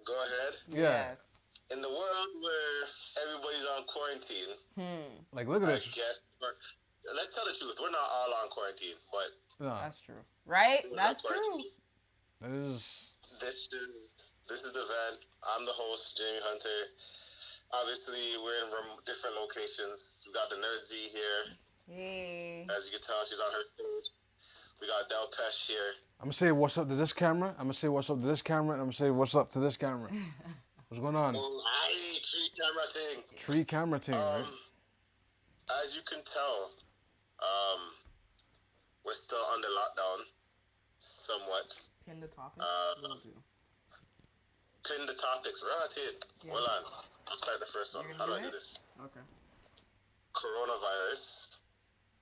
Go ahead. Yeah. Yes. In the world where everybody's on quarantine, Like, look at I this. guess. Let's tell the truth. We're not all on quarantine, but No, That's true. Right? we're on That's true. quarantine. that is. This is the event. I'm the host, Jamie Hunter. Obviously, we're in different locations. We got the Nerd Z here. Hey. As you can tell, she's on her stage. We got Del Pesh here. I'm gonna say what's up to this camera. I'm gonna say what's up to this camera, and I'm gonna say what's up to this camera. What's going on? Aye, tree camera thing. Tree camera team, right? As you can tell, we're still under lockdown, somewhat. Pin the topic. Will do. Pin the topics. Right, Yeah. hold on. I'll start the first one. You're How do gonna I do do it? this? Okay. Coronavirus.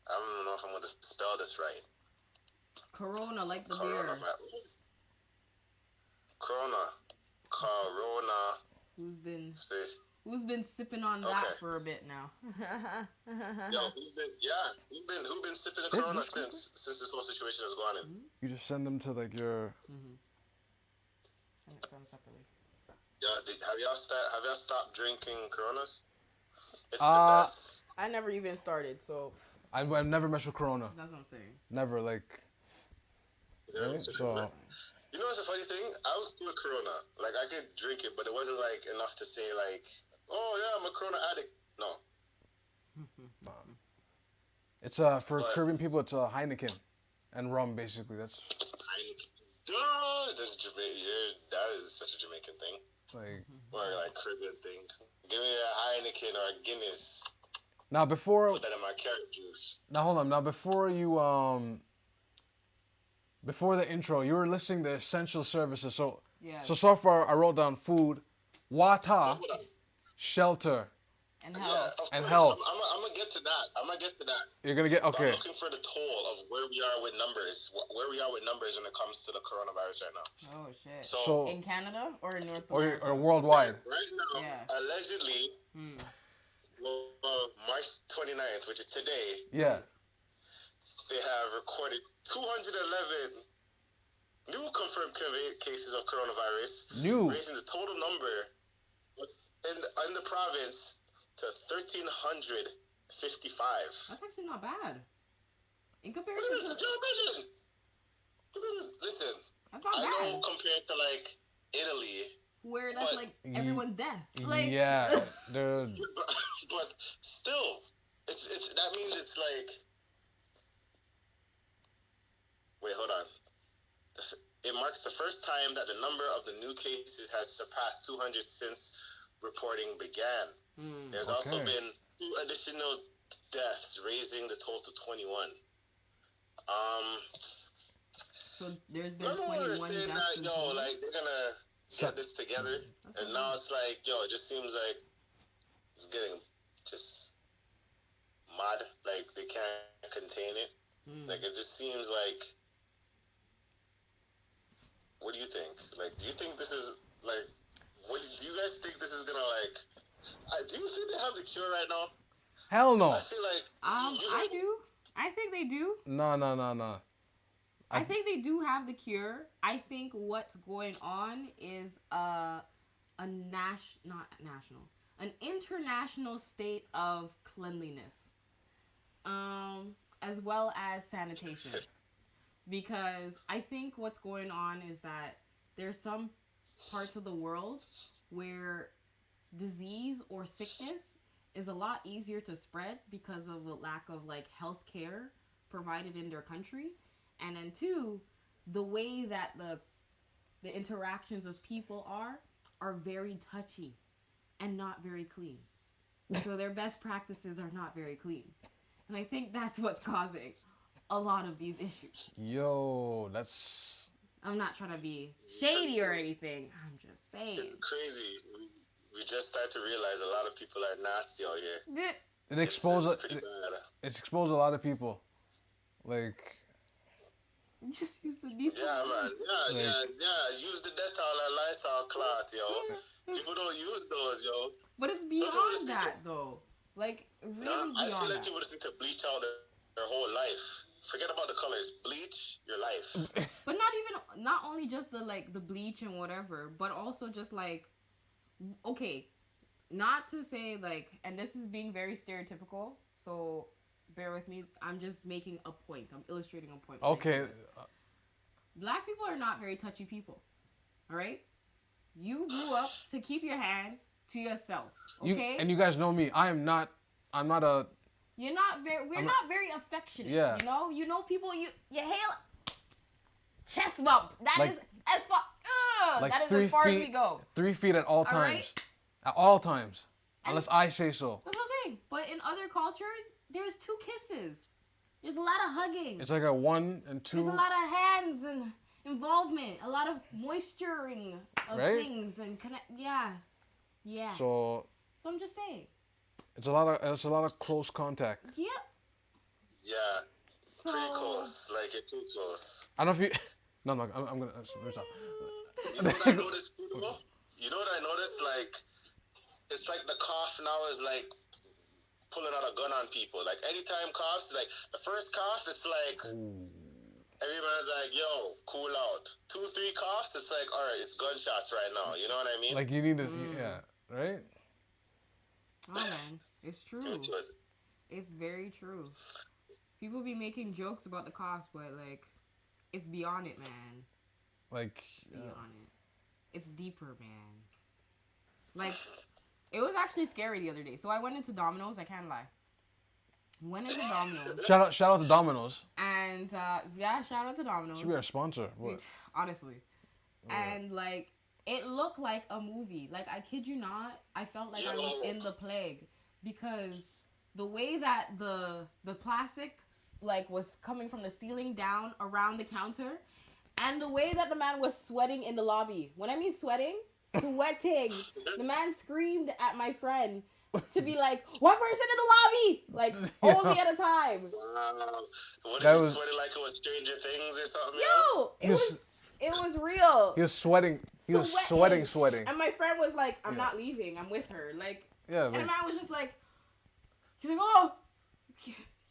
I don't know if I'm going to spell this right. Corona, like the beer. Corona. Space. Who's been sipping on that for a bit now? Yo, who's been sipping the Corona since this whole situation has gone in? You just send them to like your. And it sounds separately. Yeah, have y'all stopped drinking Coronas? It's the Uh, best. I never even started, so I've never messed with Corona. that's what I'm saying. Never like. Yeah, Right? so, So you know what's a funny thing? I was cool with Corona. Like, I could drink it, but it wasn't, like, enough to say, like, oh, yeah, I'm a Corona addict. No. it's for Caribbean people. It's Heineken and rum, basically. That's Duh, that is such a Jamaican thing. like. Or, like, Caribbean thing. Give me a Heineken or a Guinness. Now before. Put that in my carrot juice. Now hold on. Now before you Before the intro, you were listing the essential services. So Yeah. so far I wrote down food, water, Hold on. shelter. And Yeah, health. of And course. health. I'm gonna get to that. You're gonna get I'm okay. looking for the toll of where we are with numbers. Where we are with numbers when it comes to the coronavirus right now. Oh shit. So in Canada or in North America? or worldwide. Right now, Yeah. allegedly, March 29th, which is today, Yeah. they have recorded 211 new confirmed cases of coronavirus, New. raising the total number in the province to 1,355. That's actually not bad. In What comparison is to this? Joe Biden? Listen, that's not I know bad. compared to like Italy, Where that's but- like everyone's death. Like Yeah. They're but still, it's that means it's like. Wait, hold on. It marks the first time that the number of the new cases has surpassed 200 since reporting began. There's also Okay. been 2 additional deaths, raising the total to 21. so there's been Remember when we were 21 saying deaths. that, in yo, total? like, they're gonna get this together? And now it's like, yo, it just seems like it's getting just mad. Like, they can't contain it. Like, it just seems like... What do you think? Like, do you think this is, like... do you guys think this is gonna, like... do you think they have the cure right now? hell no. I feel like... I do. I think they do. No. I think they do have the cure. I think what's going on is an international state of cleanliness, as well as sanitation. Because I think what's going on is that there's some parts of the world where disease or sickness is a lot easier to spread because of the lack of like health care provided in their country. And then 2, the way that the interactions of people are very touchy and not very clean. So their best practices are not very clean. And I think that's what's causing a lot of these issues. Yo, that's I'm not trying to be shady or anything. I'm just saying. It's crazy. We just started to realize a lot of people are nasty out here. it exposed It's pretty bad. it's exposed a lot of people. Like Just use the deep. Yeah, man. Yeah. Use the Dettol and Lysol cloth, yo. People don't use those, yo. But it's people beyond just need that, though. Like, really I feel beyond like that. people just need to bleach out their whole life Forget about the colors. Bleach your life. But not only just the bleach and whatever, but also just like, okay, not to say like, and this is being very stereotypical, so bear with me. I'm just making a point. I'm illustrating a point. Okay. Black people are not very touchy people. All right? You grew up to keep your hands to yourself. Okay? And you guys know me. I'm not a... We're not very affectionate. Yeah. You know people, you hail chest bump. That is as far, like that is as far as we go. 3 feet at all times. Right? At all times. Unless I say so. That's what I'm saying. But in other cultures, there's 2 kisses. There's a lot of hugging. It's like a 1 and 2. There's a lot of hands and involvement. A lot of moisturing of things and connect. Yeah. Yeah. So I'm just saying. It's a lot of close contact. Yep. Yeah. Pretty close. Like, you're too close. I don't know if you... No, I'm gonna... stop. You know what I noticed, Bruno? You know what I noticed? Like, it's like the cough now is like pulling out a gun on people. Like, anytime coughs, like, the first cough, it's like... Ooh. Everyone's like, yo, cool out. 2, 3 coughs, it's like, all right, it's gunshots right now. You know what I mean? Like, you need to... Yeah. Right? Oh, man. It's true. It's very true. People be making jokes about the cost, but, like, it's beyond it, man. Like... Beyond it. It's deeper, man. Like, it was actually scary the other day. So I went into Domino's. I can't lie. Went into Domino's. Shout out to Domino's. And, yeah, shout out to Domino's. Should be our sponsor. What? Honestly. Yeah. And, like, it looked like a movie. Like, I kid you not, I felt like I was in the plague. Because the way that the plastic, like, was coming from the ceiling down around the counter, and the way that the man was sweating in the lobby. When I mean sweating, the man screamed at my friend to be like, 1 person in the lobby! Like, only at a time. Wow. What is he sweating like it was Stranger Things or something? Yo, it was real. He was sweating. He was sweating. And my friend was like, I'm not leaving. I'm with her. Like, yeah, and the man was just like, he's like, oh.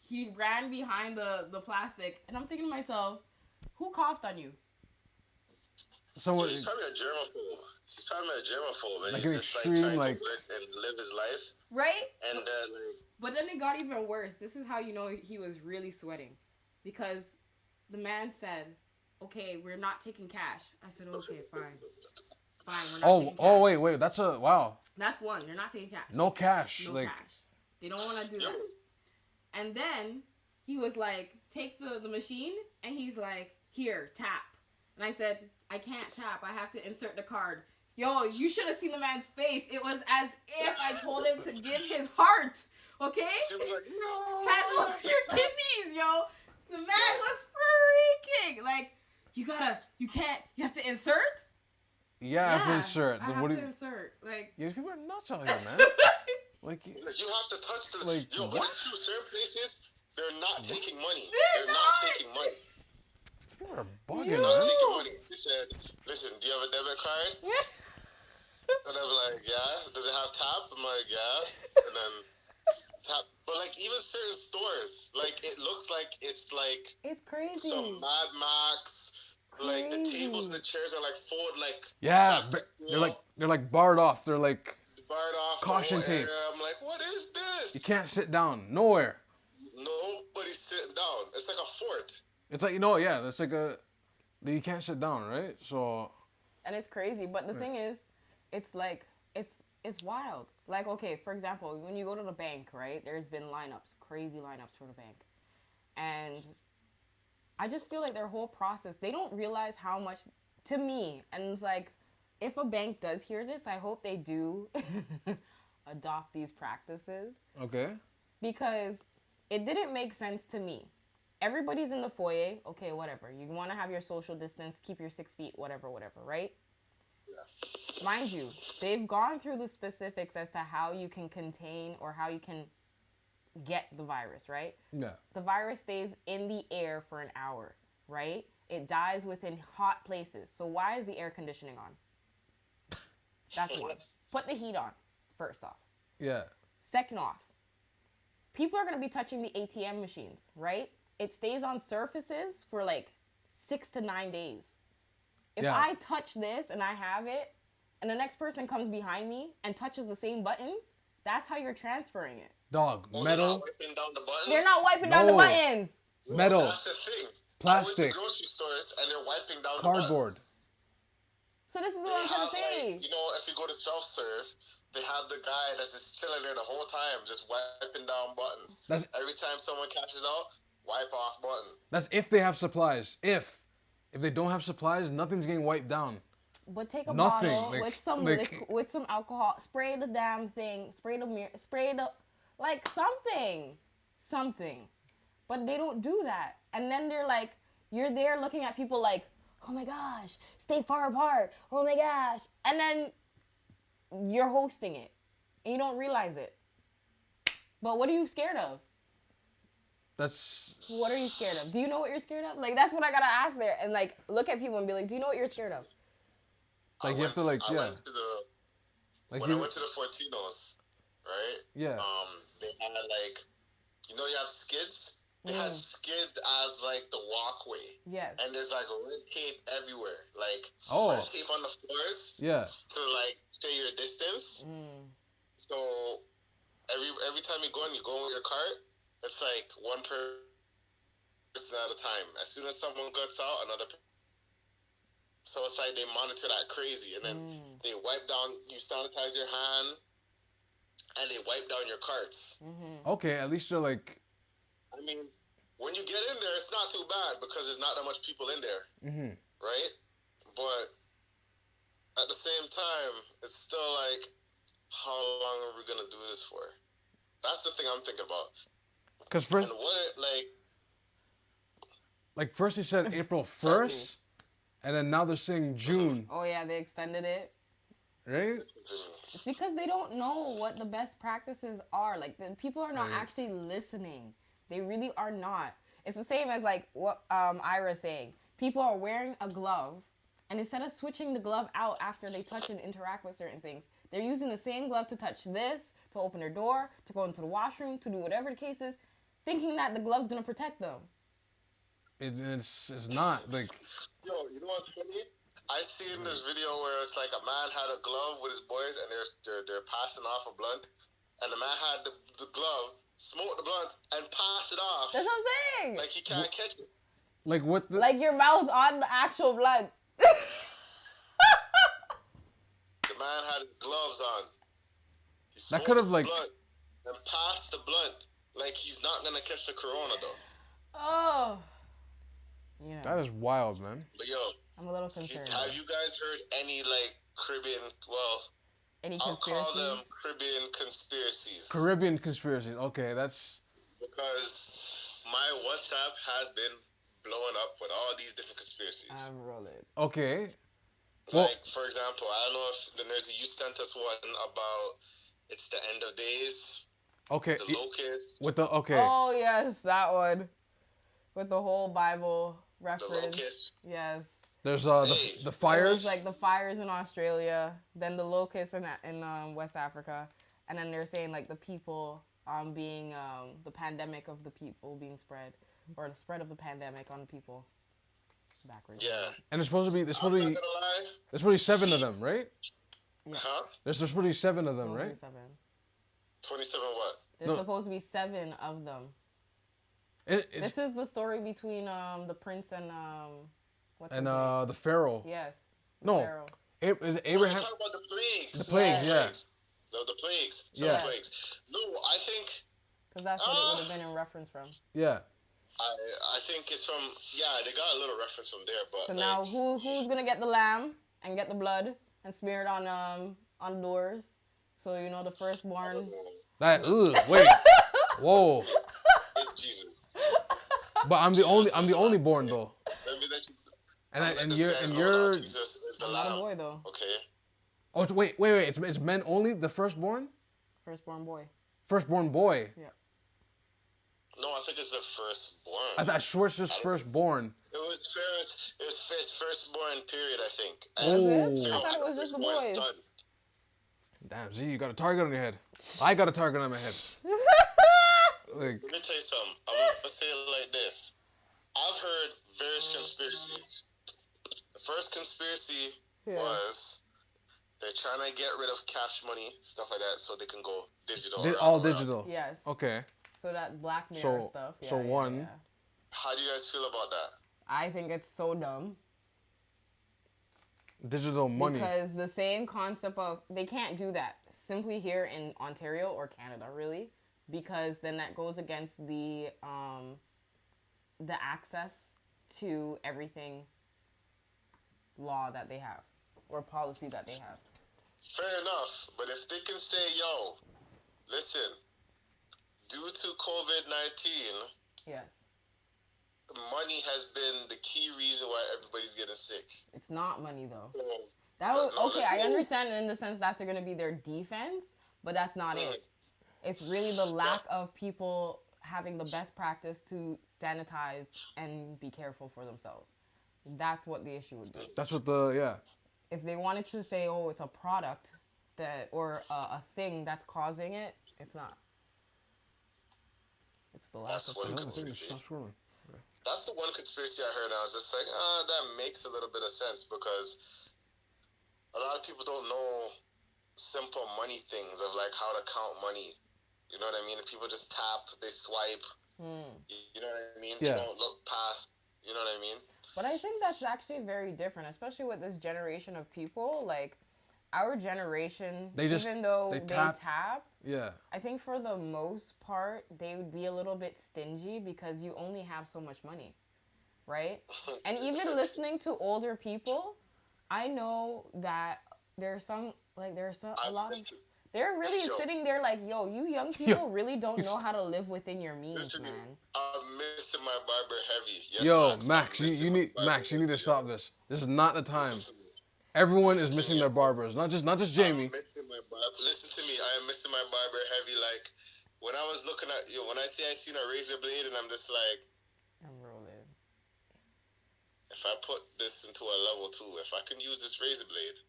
He ran behind the plastic. And I'm thinking to myself, who coughed on you? Someone. He's probably a germaphobe. And like he's just extreme, like trying to work and live his life. Right? And but then it got even worse. This is how you know he was really sweating. Because the man said, okay, we're not taking cash. I said, okay, fine. Fine, we're not taking cash. Oh, wait. That's wow. That's one. You're not taking cash. No cash. No like... cash. They don't want to do that. And then he was like, takes the machine, and he's like, here, tap. And I said, I can't tap. I have to insert the card. Yo, you should have seen the man's face. It was as if I told him to give his heart. Okay? She was like, no. Pass over your kidneys, yo. The man was freaking. Like, you have to insert? Yeah, I have to insert. I have to insert. Like, yeah, people are nuts out here, man. Like, you have to touch the... Like, yo, what? Certain places, they're not taking money. They're not taking money. People are bugging, They're man. not taking money. They said, listen, do you have a debit card? And I'm like, yeah. Does it have tap? I'm like, yeah. And then tap. But, like, even certain stores, like, it looks like it's crazy. Some Mad Max. Like, the tables and the chairs are, like, forward, like... Yeah, they're like barred off. They're like... barred off. Caution tape. I'm like, what is this? You can't sit down. Nowhere. Nobody's sitting down. It's like a fort. It's like, that's like you can't sit down, right? So... And it's crazy. But the thing is, it's like, it's wild. Like, okay, for example, when you go to the bank, right? There's been crazy lineups for the bank. And I just feel like their whole process, they don't realize how much, to me, and it's like, if a bank does hear this, I hope they do adopt these practices. Okay. Because it didn't make sense to me. Everybody's in the foyer. Okay, whatever. You want to have your social distance, keep your 6 feet, whatever, right? Yeah. Mind you, they've gone through the specifics as to how you can contain or how you can get the virus, right? Yeah. The virus stays in the air for an hour, right? It dies within hot places. So why is the air conditioning on? That's one. Put the heat on, first off. Yeah. Second off, people are going to be touching the ATM machines, right? it stays on surfaces for like 6 to 9 days. If Yeah. I touch this and I have it, and the next person comes behind me and touches the same buttons, that's how you're transferring it. Dog, They're not metal, wiping down the buttons. They're not wiping down the No. buttons. No, metal, That's the thing. I plastic, went to grocery stores and they're wiping down the cardboard. buttons. So this is They what I'm trying have, to say. like, you know, if you go to self-serve, they have the guy that's just chilling there the whole time, just wiping down buttons. That's Every time someone catches out, wipe off button. that's if they have supplies. If they don't have supplies, nothing's getting wiped down. But take a Nothing, bottle like- with some like- with some alcohol, spray the damn thing, spray the mirror, spray the like something. But they don't do that. And then they're like, you're there looking at people like, oh my gosh, stay far apart. Oh my gosh. And then you're hosting it and you don't realize it. But what are you scared of? That's What are you scared of? Do you know what you're scared of? Like, that's what I gotta ask there. And like, look at people and be like, do you know what you're scared of? like you have to like I yeah. went to the Like when you I went to the Fortinos, right? yeah. They had like, you know, you have skids. They had skids as like the walkway, Yes. and there's like red tape everywhere, like Oh. red tape on the floors Yeah. to like stay your distance. So every time you go with your cart, it's like one person at a time. As soon as someone gets out, another. So it's like they monitor that crazy, and then they wipe down. You sanitize your hand, and they wipe down your carts. Okay, at least they're like I mean, when you get in there, it's not too bad because there's not that much people in there, right? But at the same time, it's still like, how long are we gonna do this for? That's the thing I'm thinking about. because first And what, like first they said April Trust me. 1st, and then now they're saying June, Oh yeah, they extended it. right? It's because they don't know what the best practices are. Like, the people are not actually listening. They really are not. It's the same as like what Ira's saying. People are wearing a glove, and instead of switching the glove out after they touch and interact with certain things, they're using the same glove to touch this, to open their door, to go into the washroom, to do whatever the case is, thinking that the glove's gonna protect them. It's not like yo, you know what's funny? I seen this video where it's like a man had a glove with his boys, and they're passing off a blunt, and the man had the glove, smoked the blunt, and passed it off. That's what I'm saying. Like he can't catch it. like what the Like your mouth on the actual blood. The man had his gloves on. He That smoked could've, the like- blunt and passed the blunt. Like he's not gonna catch the corona though. Oh. You know, that is wild, man. But yo, I'm a little concerned. have you guys heard any like Caribbean? Well, Any I'll call conspiracy? them Caribbean conspiracies Caribbean conspiracies. Okay, that's because my WhatsApp has been blowing up with all these different conspiracies. I'm rolling. okay. Well, Like for example, I don't know if the Nersey you sent us one about it's the end of days, okay. the locust, With the okay. Oh yes, that one. With the whole Bible the reference. locust. Yes. There's Hey, the It was fires. like the fires in Australia, then the locusts in West Africa, and then they're saying like the people being the pandemic of the people being spread, or the spread of the pandemic on the people. Backwards. Yeah. And there's supposed to be I'm not gonna lie. there's supposed to be 7 of them, right? Huh? There's supposed to be 7 of them, Supposed to right? be 7. 27 what? There's No. supposed to be 7 of them. It's This is the story between the prince and what's his and name? the pharaoh. Yes. the No. Pharaoh. Is We're Abraham talking about the plagues. the plagues? Yeah. Yeah. The plagues. Yeah. Some plagues. No, I think Because that's what it would have been in reference from. Yeah. I think it's from they got a little reference from there, but So like, now who's gonna get the lamb and get the blood and smear it on doors? So you know the firstborn. That wait. Whoa. it's Jesus. But I'm the only born though. Let me let you. And let and this you're guys and know you're that Jesus is the I'm not a lamb. boy though. Okay. oh wait it's men only, the firstborn Firstborn boy. boy. Yeah. No, I think it's the firstborn. I thought Schwartz's firstborn. It was first. It's his firstborn period, I think. Oh. Was it? I thought it was just the boys. Son. Damn, Z, you got a target on your head. I got a target on my head. Like, let me tell you something. I'm gonna say it like this. I've heard various conspiracies. The first conspiracy was they're trying to get rid of cash money, stuff like that, so they can go digital. all digital. Yes. Okay. So that Black Mirror stuff. Yeah, one. Yeah. How do you guys feel about that? I think it's so dumb. Digital money. Because the same concept of they can't do that simply here in Ontario or Canada, really, because then that goes against the access to everything law that they have or policy that they have. Fair enough, but if they can say, yo, listen, due to COVID-19, yes, money has been the key reason why everybody's getting sick. It's not money though. No, okay. I understand in the sense that's going to be their defense, but that's not it. It's really the lack of people having the best practice to sanitize and be careful for themselves. That's what the issue would be. That's what If they wanted to say, oh, it's a product that or a thing that's causing it, it's not. It's the lack That's of one conspiracy. That's the one conspiracy I heard, and I was just like, that makes a little bit of sense because a lot of people don't know simple money things of like how to count money. You know what I mean? And people just tap, they swipe. You know what I mean? Yeah. They don't look past. You know what I mean? But I think that's actually very different, especially with this generation of people. Like, our generation, even though they tap, yeah, I think for the most part, they would be a little bit stingy because you only have so much money, right? And even listening to older people, I know that there's a lot of... They're really sitting there like, yo, you young people really don't know how to live within your means, man. I'm missing my barber heavy. Yes, yo, Max, you need to stop this. This is not the time. Everyone is missing their barbers, not just Jamie. I'm missing my barber. Listen to me, I am missing my barber heavy. Like, when I was looking at you, when I seen a razor blade, and I'm just like, I'm rolling. If I put this into a level 2, if I can use this razor blade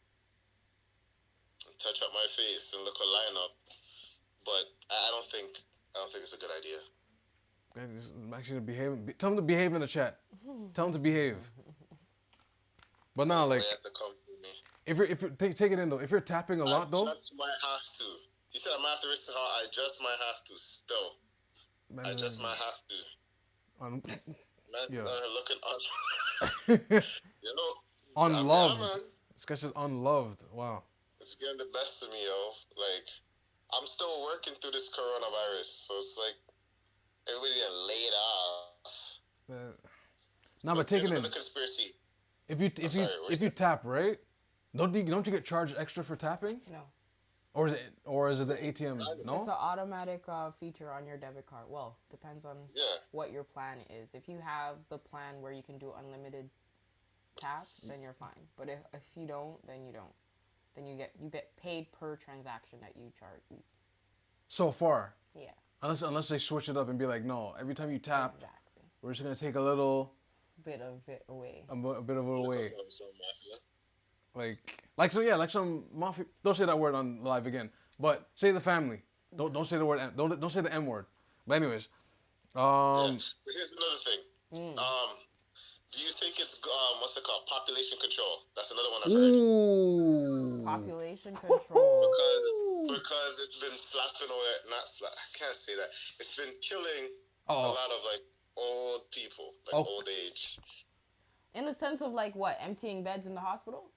and touch up my face and look a line up, but I don't think it's a good idea. Max, you behave. Tell him to behave in the chat. Tell him to behave. But now, like, if you're take it in though. If you're tapping a lot though, I just might have to. He said I might have to risk it. I just might have to. Still, I just might have to. Man's looking you know, unloved. This guy said unloved. Wow. It's getting the best of me, yo. Like, I'm still working through this coronavirus, so it's like everybody's getting laid off. No, but take it in. Conspiracy. If you tap, right? Don't you get charged extra for tapping? No. Or is it the ATM? No. It's an automatic feature on your debit card. Well, depends on what your plan is. If you have the plan where you can do unlimited taps, then you're fine. But if you don't, then you don't. Then you get paid per transaction that you charge. So far. Yeah. Unless they switch it up and be like, no, every time you tap, we're just gonna take a little bit of it away. A bit of it away. Like some mafia. Don't say that word on live again. But say the family. Don't say the word. Don't say the M word. But anyways, here's another thing. Do you think it's what's it called? Population control. That's another one I've heard. Ooh. Population control. Because it's been slapping away. I can't say that. It's been killing a lot of like old people, old age. In the sense of like what? Emptying beds in the hospital?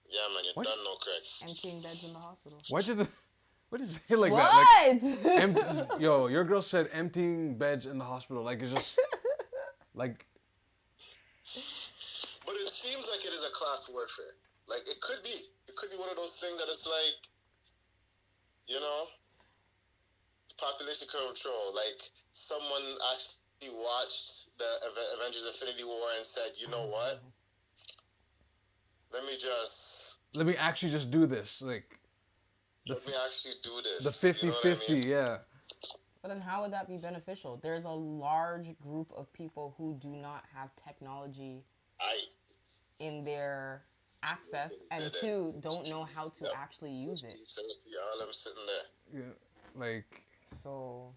Yeah, man, you done know correct. Emptying beds in the hospital. What did you say like that? What? Yo, your girl said emptying beds in the hospital. Like, it's just like. But it seems like it is a class warfare. Like, it could be. It could be one of those things that it's like, you know, population control. Like, someone actually watched the Avengers Infinity War and said, you know what? Let me actually just do this. Like, let me actually do this. The 50-50, you know yeah. But then how would that be beneficial? There's a large group of people who do not have technology in their access, and two, don't know how to actually use it. Seriously, all I'm sitting there. Yeah, like. So.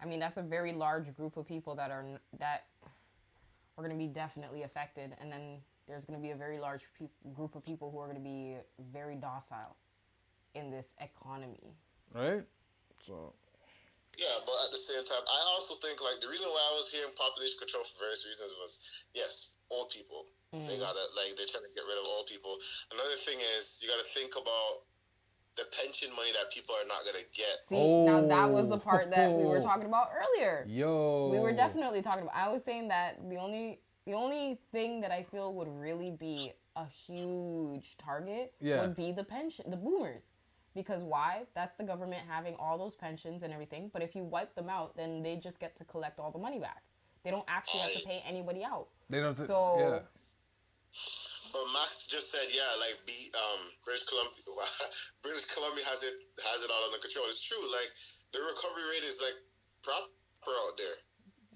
I mean, that's a very large group of people that are going to be definitely affected, and then there's going to be a very large group of people who are going to be very docile in this economy. Right? So. Yeah, but at the same time, I also think like the reason why I was hearing population control for various reasons was yes, old people. They gotta they're trying to get rid of old people. Another thing is you gotta think about the pension money that people are not gonna get. See, now that was the part that we were talking about earlier. Yo, we were definitely talking about. I was saying that the only thing that I feel would really be a huge target would be the boomers. Because why? That's the government having all those pensions and everything. But if you wipe them out, then they just get to collect all the money back. They don't actually have to pay anybody out. They don't. So. But Max just said, like British Columbia has it all under control. It's true. Like the recovery rate is like proper out there.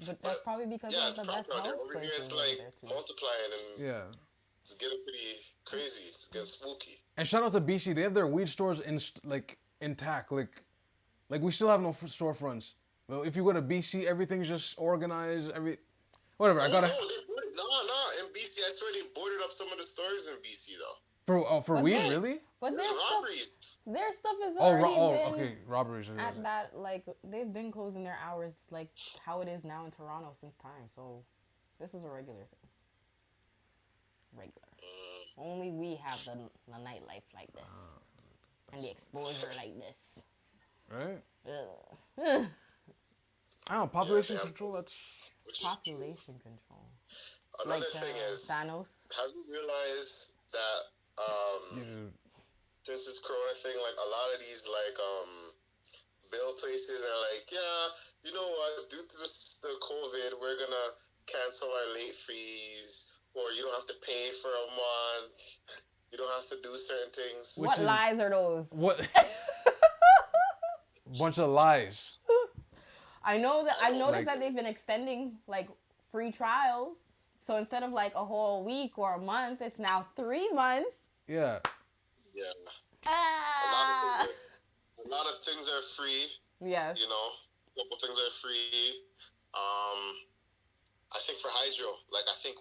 But that's probably because it's the best health over here it's like multiplying and it's getting pretty crazy. It's getting spooky. And shout out to BC. They have their weed stores intact. Like we still have no storefronts. Well, if you go to BC, everything's just organized. Whatever. I gotta. No. In BC, I swear they boarded up some of the stores in BC though. For weed, really? But there's robberies. Their stuff is already been robberies. At that, like they've been closing their hours like how it is now in Toronto since time. So this is a regular thing. Only we have the nightlife like this. And the exposure like this. Right? I don't know, population control, that's... Population control. Another thing is, Thanos. have you realized that, this is Corona thing, like a lot of these, bill places are like, you know what, due to the COVID, we're gonna cancel our late fees. Or you don't have to pay for a month. You don't have to do certain things. What lies are those? What? Bunch of lies. I've noticed that they've been extending free trials. So instead of a whole week or a month, it's now 3 months. Yeah. Yeah. A lot of things are free. Yes. You know, a couple things are free. I think for hydro,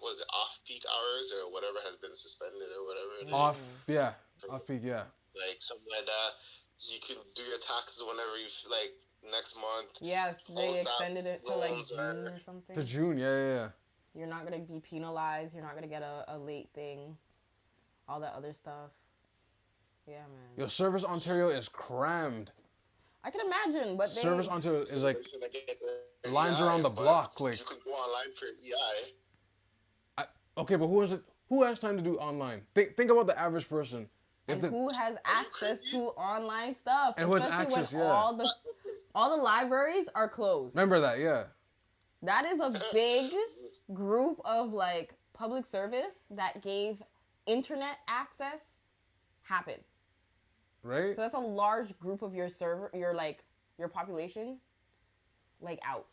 was it off-peak hours or whatever has been suspended or whatever? Off-peak, yeah. Like, something like that. You can do your taxes whenever you, next month. Yes, they extended it to, June or something. To June, yeah. You're not going to be penalized. You're not going to get a late thing. All that other stuff. Yeah, man. Yo, Service Ontario is crammed. I can imagine, but Service Ontario is lines around the block. You can go online for EI. Okay, but who has time to do online? Think about the average person. And who has access to online stuff? And who has access, when all the libraries are closed. Remember that, yeah. That is a big group of public service that gave internet access happen. Right? So that's a large group of your your population out.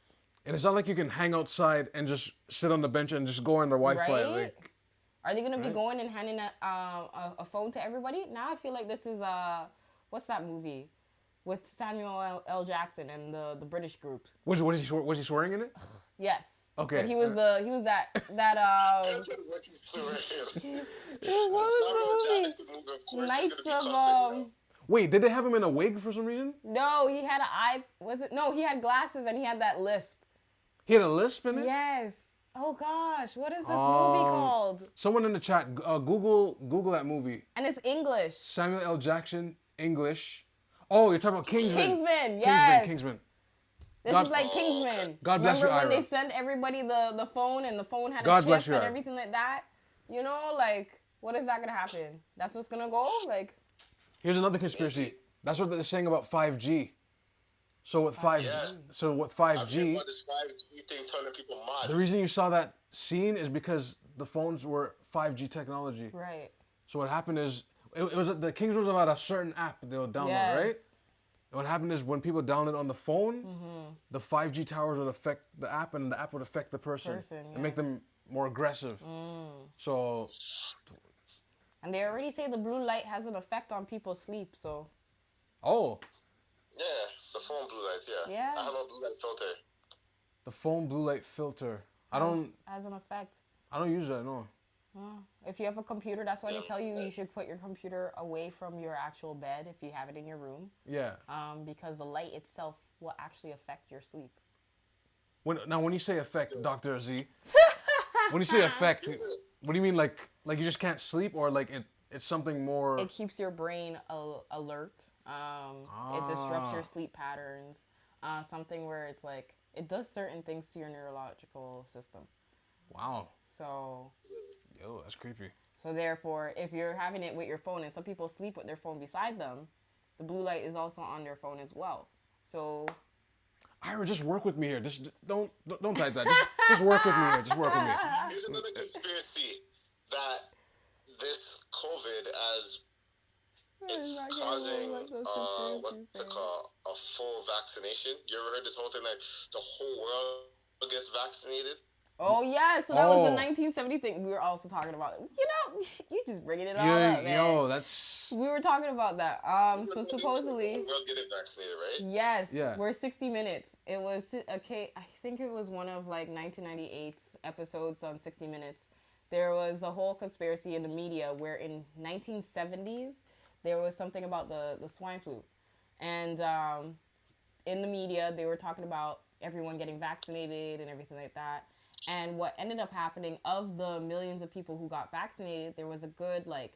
And it's not like you can hang outside and just sit on the bench and just go on their Wi-Fi. Right? Are they going to be going and handing a phone to everybody? Now I feel like this is what's that movie with Samuel L. Jackson and the British group? Was he swearing in it? Yes. Okay. But he was that Knights of Wait, did they have him in a wig for some reason? No, he had he had glasses and he had that lisp. He had a lisp in it? Yes. Oh gosh, what is this movie called? Someone in the chat, Google that movie. And it's English. Samuel L. Jackson, English. Oh, you're talking about Kingsman. Kingsman, yes. Kingsman. This is like Kingsman. God bless you, Ira. Remember when they sent everybody the phone and the phone had God a bless chip you, and Ira. everything like that? You know, what is that going to happen? That's what's going to go? Here's another conspiracy. That's what they're saying about 5G. So with 5G, about this 5G thing turning people mad. The reason you saw that scene is because the phones were 5G technology. Right. So what happened is, it was the Kingsman was about a certain app they would download, right? And what happened is when people download on the phone, the 5G towers would affect the app, and the app would affect the person and make them more aggressive. So. And they already say the blue light has an effect on people's sleep, so. Oh. Yeah, the phone blue lights, yeah. Yeah. I have a blue light filter. The phone blue light filter. As an effect. I don't use that, no. If you have a computer, that's why they tell you should put your computer away from your actual bed if you have it in your room. Yeah. Because the light itself will actually affect your sleep. When you say affect, Dr. Z, when you say affect, what do you mean? Like you just can't sleep, or like it's something more? It keeps your brain alert. It disrupts your sleep patterns. Something where it's like it does certain things to your neurological system. Wow. So. Yo, that's creepy. So therefore, if you're having it with your phone, and some people sleep with their phone beside them, the blue light is also on their phone as well. So. Ira, just work with me here. Just don't type that. Just work with me here. Just work with me. Here's another conspiracy that this COVID it's causing what's it called, a full vaccination. You ever heard this whole thing like the whole world gets vaccinated? Oh yeah, so that was the 1970 thing. We were also talking about it. You just bringing it all up, man. Yo, that's. We were talking about that. So supposedly. The world getting vaccinated, right? Yes. Yeah. We're 60 Minutes. It was I think it was one of like 1998's episodes on 60 Minutes. There was a whole conspiracy in the media where in 1970s there was something about the swine flu, and in the media they were talking about everyone getting vaccinated and everything like that. And what ended up happening, of the millions of people who got vaccinated, there was a good like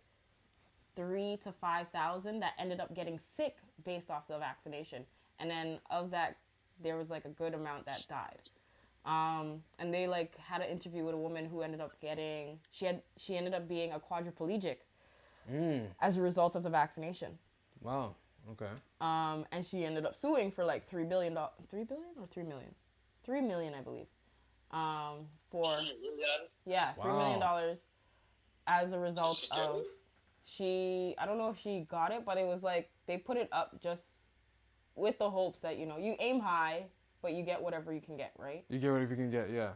3,000 to 5,000 that ended up getting sick based off the vaccination. And then of that, there was like a good amount that died. And they like had an interview with a woman who ended up she ended up being a quadriplegic as a result of the vaccination. Wow. Okay. And she ended up suing for like $3 billion. $3 billion or $3 million? $3 million, I believe. For $3 million as a result of I don't know if she got it, but it was like they put it up just with the hopes that you aim high, but you get whatever you can get, right? You get whatever you can get, yeah.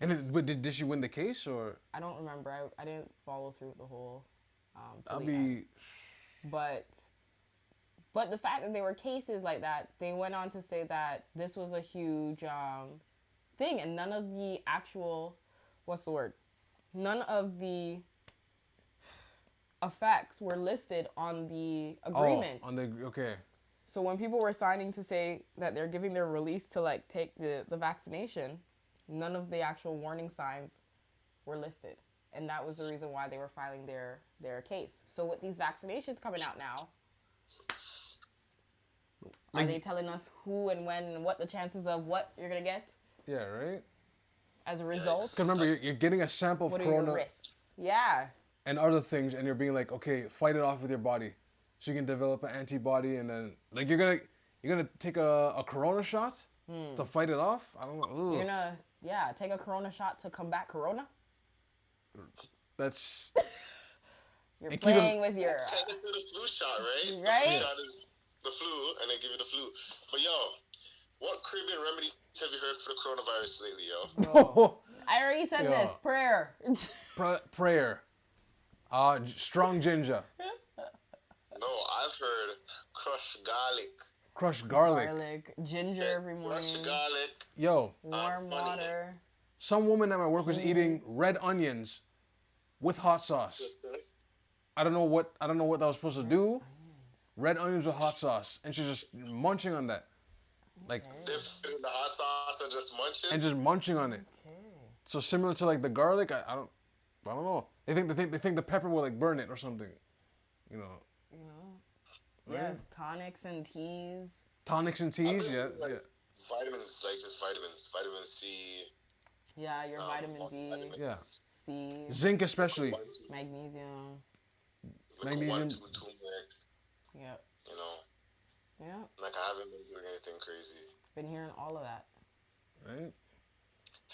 And did she win the case, or? I don't remember. I didn't follow through the whole. But the fact that there were cases like that, they went on to say that this was a huge thing, and none of the actual, none of the effects were listed on the agreement. Okay. So when people were signing to say that they're giving their release to like take the vaccination, none of the actual warning signs were listed. And that was the reason why they were filing their case. So with these vaccinations coming out now, are they telling us who and when and what the chances of what you're going to get? Yeah, right? As a result? Because remember, you're getting a sample of what corona. What are your risks? Yeah. And other things, and you're being like, okay, fight it off with your body. So you can develop an antibody, and then, like, you're gonna take a corona shot to fight it off? I don't know. Ugh. You're gonna, take a corona shot to combat corona? That's... You're playing with your... That's technically the flu shot, right? Right? The flu shot is the flu, and they give you the flu. But, yo, what Caribbean remedies have you heard for the coronavirus lately, yo? I already said this. Prayer. Prayer. Strong ginger. No, I've heard crushed garlic. Crushed garlic. Ginger every morning. Crushed garlic. Yo. Warm water. Some woman at my work was eating red onions with hot sauce. I don't know what that was supposed to do. Red onions with hot sauce, and she's just munching on that, like dip it in the hot sauce and just munching. And just munching on it. Okay. So similar to like the garlic, I don't know. They think the pepper will like burn it or something, you know. Right? Yes, tonics and teas. Tonics and teas, yeah. Vitamins, like just vitamins, vitamin C. Yeah, your vitamin D. Yeah. C. Zinc especially. Magnesium. Magnesium. Yep. You know. Yeah. Like I haven't been doing anything crazy. Been hearing all of that. Right.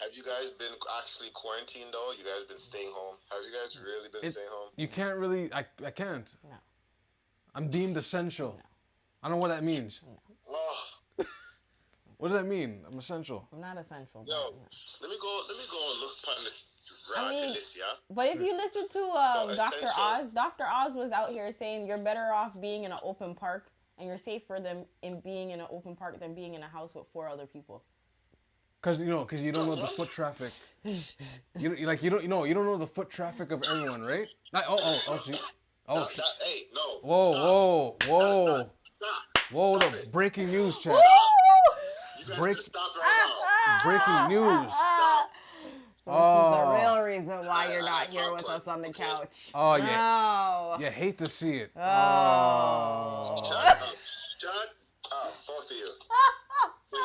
Have you guys been actually quarantined though? You guys been staying home? Have you guys really been staying home? You can't really. I can't. No. I'm deemed essential. No. I don't know what that means. No. Oh. What does that mean? I'm essential. I'm not essential. Yo, let me go and look upon this list, yeah? But if you listen to Dr. Oz, Dr. Oz was out here saying you're better off being in an open park and you're safer than in being in an open park than being in a house with 4 other people. Because you don't know the foot traffic. You don't know the foot traffic of everyone, right? Hey, no. Whoa. Stop. Whoa, Stop the it. breaking news, chat. You guys better stop right now. Breaking news. Stop. So this is the real reason why you're not here with us on the couch. Oh, yeah. No. You hate to see it. Shut up, both of you. But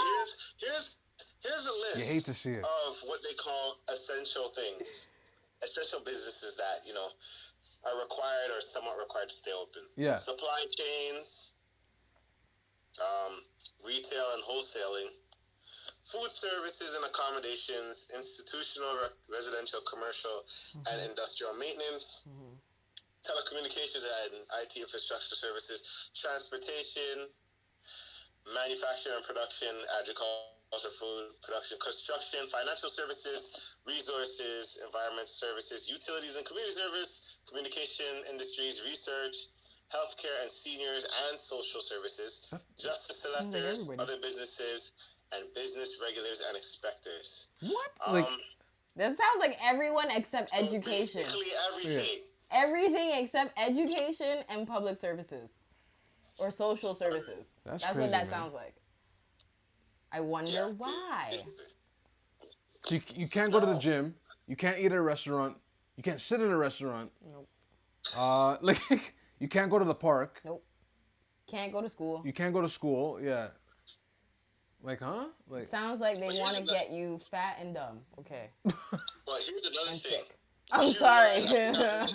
here's a list You hate to see it. of what they call essential things, essential businesses that are required or somewhat required to stay open. Yeah. Supply chains, retail and wholesaling, food services and accommodations, institutional, residential, commercial, and industrial maintenance, telecommunications and IT infrastructure services, transportation, manufacturing and production, agriculture, food production, construction, financial services, resources, environment services, utilities and community service, communication industries, research, healthcare and seniors and social services, justice selectors, other businesses, and business regulators and inspectors. What? That sounds like everyone except education. Basically everything. Yeah. Everything except education and public services. Or social services. That's crazy, what that sounds like. I wonder why. So you can't go to the gym. You can't eat at a restaurant. You can't sit in a restaurant. Nope. You can't go to the park. Nope. Can't go to school. You can't go to school. Yeah. Sounds like they want to get you fat and dumb. Okay. But here's another thing. Sick. I'm sorry. I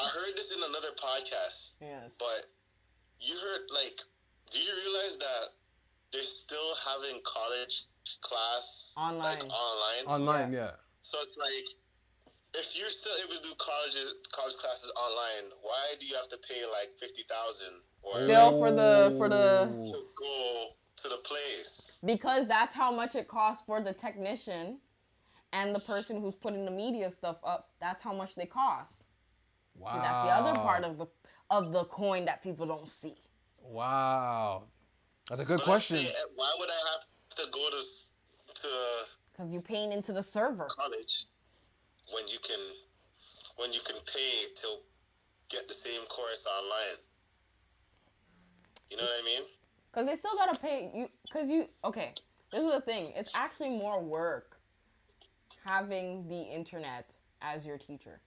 heard this in another podcast. Yes. But you heard, did you realize that they're still having college class online? Online, yeah. So it's like, if you're still able to do college classes online, why do you have to pay $50,000 or still for the to go to the place? Because that's how much it costs for the technician and the person who's putting the media stuff up. That's how much they cost. Wow. See, that's the other part of the coin that people don't see. Wow. That's a good question. Why would I have to go to because you're paying into the server college when you can pay to get the same course online? You know what I mean? Because they still gotta pay you. Okay, this is the thing. It's actually more work having the internet as your teacher.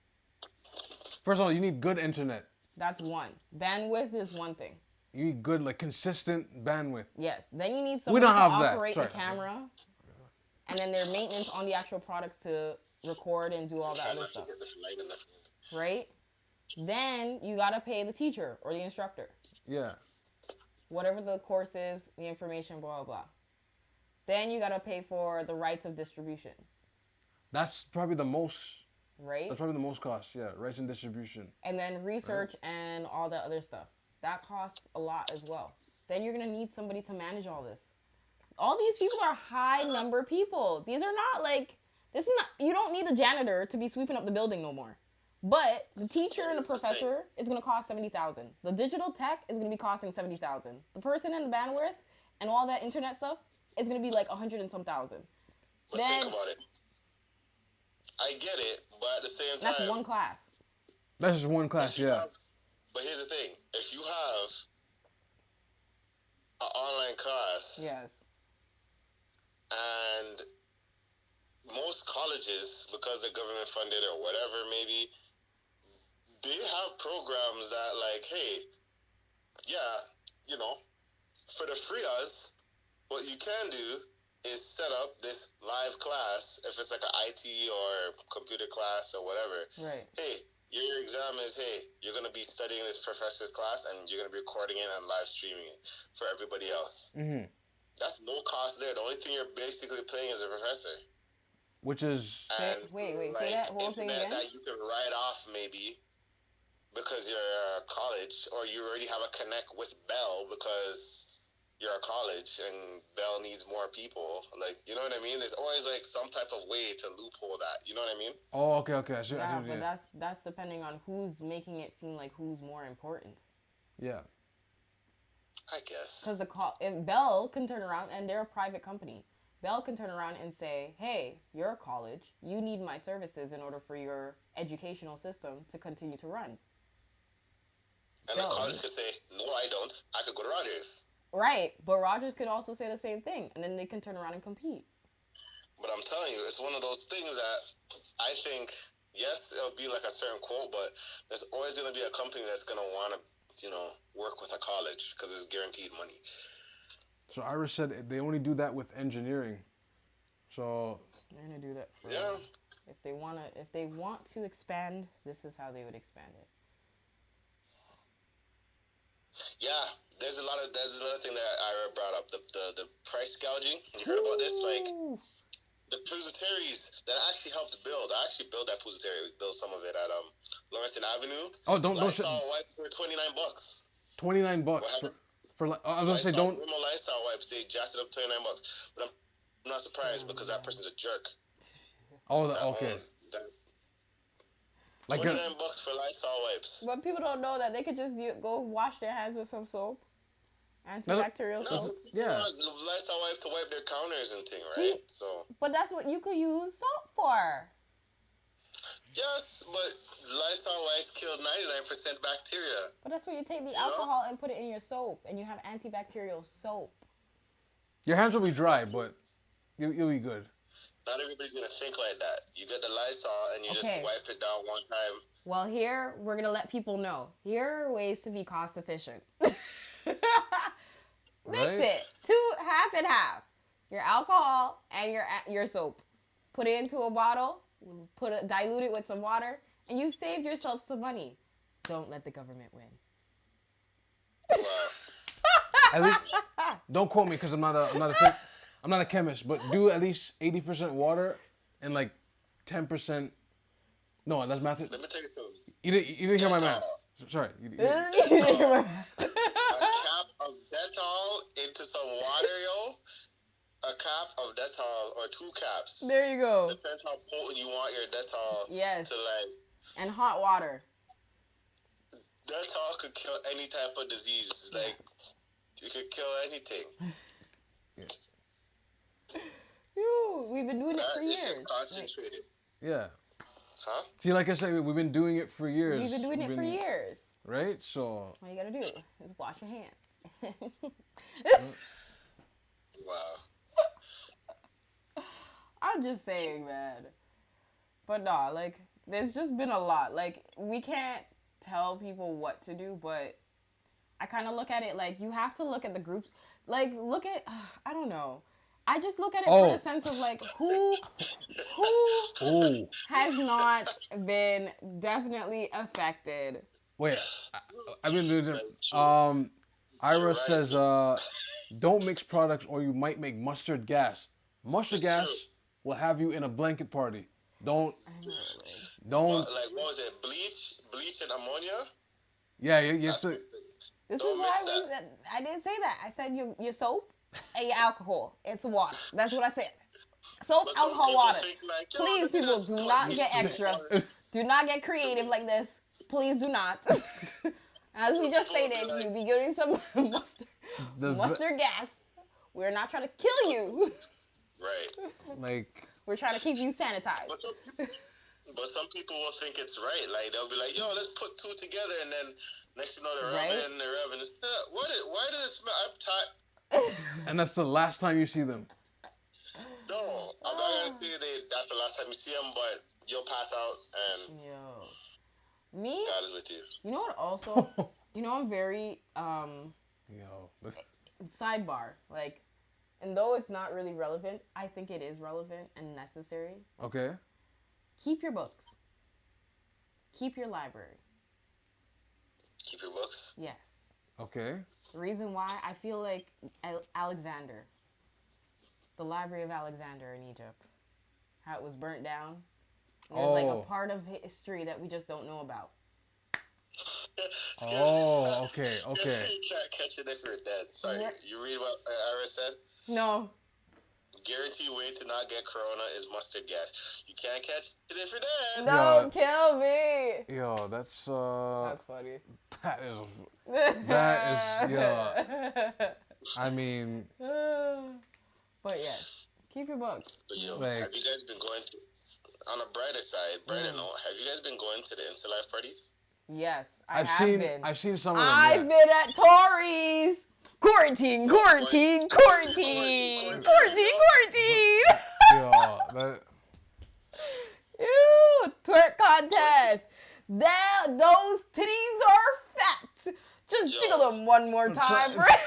First of all, you need good internet. That's one. Bandwidth is one thing. You need good, consistent bandwidth. Yes. Then you need someone to operate the camera. And then their maintenance on the actual products to record and do all that other stuff. Right? Then you gotta pay the teacher or the instructor. Yeah. Whatever the course is, the information, blah, blah, blah. Then you gotta pay for the rights of distribution. That's probably the most... Right? That's probably the most cost, yeah. Rights and distribution. And then research and all that other stuff. That costs a lot as well. Then you're gonna need somebody to manage all this. All these people are high number people. These are not you don't need the janitor to be sweeping up the building no more. But the teacher and the professor is going to cost $70,000. The digital tech is going to be costing $70,000. The person in the bandwidth and all that internet stuff is going to be $100 and some thousand. But think about it. I get it, but at the same time... That's one class. That's just one class, yeah. But here's the thing. If you have an online class... Yes. And most colleges, because they're government funded or whatever, maybe... They have programs that hey, for the freeers, what you can do is set up this live class, if it's an IT or computer class or whatever. Right. Hey, your exam is, you're going to be studying this professor's class and you're going to be recording it and live streaming it for everybody else. Mm-hmm. That's no cost there. The only thing you're basically paying is a professor. Which is... And wait, say that whole thing again? That you can write off maybe, because you're a college, or you already have a connect with Bell because you're a college and Bell needs more people. You know what I mean? There's always some type of way to loophole that. You know what I mean? Oh, okay. I see, but that's depending on who's making it seem like who's more important. Yeah. I guess. Because if Bell can turn around, and they're a private company, Bell can turn around and say, hey, you're a college. You need my services in order for your educational system to continue to run. And the college could say, no, I don't. I could go to Rogers. Right. But Rogers could also say the same thing. And then they can turn around and compete. But I'm telling you, it's one of those things that I think, yes, it'll be like a certain quote, but there's always going to be a company that's going to want to, work with a college because it's guaranteed money. So Ira said they only do that with engineering. So they're gonna do that. If they want to expand, this is how they would expand it. Yeah, there's another thing that Ira brought up, the price gouging. You heard about this? Like the Pusateri that I actually helped build. I actually built that Pusateri, built some of it at Lawrence Avenue. Oh, don't Lysol wipes were $29. $29 for I was gonna say don't. Rimmel Lysol wipes, they jacked it up $29, but I'm not surprised because that person's a jerk. Oh, okay. Like $29 for Lysol wipes. But people don't know that they could just go wash their hands with some soap, antibacterial soap. Yeah. Lysol wipe to wipe their counters and thing, right? See? So. But that's what you could use soap for. Yes, but Lysol wipes kill 99% bacteria. But that's where you take the alcohol and put it in your soap, and you have antibacterial soap. Your hands will be dry, but you'll be good. Not everybody's going to think like that. You get the Lysol and you just wipe it down one time. Well, here, we're going to let people know. Here are ways to be cost efficient. Mix it. Half and half. Your alcohol and your soap. Put it into a bottle. Dilute it with some water. And you've saved yourself some money. Don't let the government win. At least, don't quote me because I'm not a chemist, but do at least 80% water and like 10%. No, that's math. Let me tell you something. You didn't hear my math. Sorry. A cap of Dettol into some water, yo. A cap of Dettol or 2 caps. There you go. Depends how potent you want your Dettol. Yes. To like. And hot water. Dettol could kill any type of disease. Like, it could kill anything. We've been doing it for years. It's just concentrated. Yeah. Huh? See, like I said, we've been doing it for years. We've been doing it for years. Right? So. All you gotta do is wash your hands. Wow. I'm just saying, man. But nah, like, there's just been a lot. Like, we can't tell people what to do, but I kind of look at it like you have to look at the groups. Like, look at, I don't know. I just look at it from the sense of like who has not been definitely affected. Wait, I've been doing this. Ira says, don't mix products or you might make mustard gas. Mustard gas will have you in a blanket party. Don't. Like, what was it? Bleach and ammonia? Yeah, you have to. This is why I didn't say that. I said your soap and your alcohol. It's water. That's what I said. Soap, alcohol, water. Like, please, people, do not get extra. Do not get creative like this. Please do not. As we just stated, you'll be getting some mustard gas. We're not trying to kill you. Right. Like. We're trying to keep you sanitized. But some people will think it's right. Like, they'll be like, yo, let's put 2 together. And then next thing you know, they're rubbing. Why does it smell? I'm tired. And that's the last time you see them. No, I'm not going to say that's the last time you see them, but you'll pass out and me? God is with you. You know what also? I'm very, sidebar. Like, and though it's not really relevant, I think it is relevant and necessary. Okay. Keep your books. Keep your library. Keep your books? Yes. Okay. The reason why, I feel like Alexander, the Library of Alexander in Egypt, how it was burnt down. There's like a part of history that we just don't know about. Oh, okay. You can't catch it if you're dead. Sorry, you read what Ira said? No. guaranteed way to not get corona is mustard gas. You can't catch it if you're dead. Don't kill me. Yo, that's funny. That is I mean, but yes, keep your books. But yo, have you guys been going to, on a brighter note, have you guys been going to the Insta Life parties? Yes, I've seen some of them. I've been at Tori's. Quarantine. Yo, Ew, twerk contest. Those titties are fat. Just jiggle them one more time, right?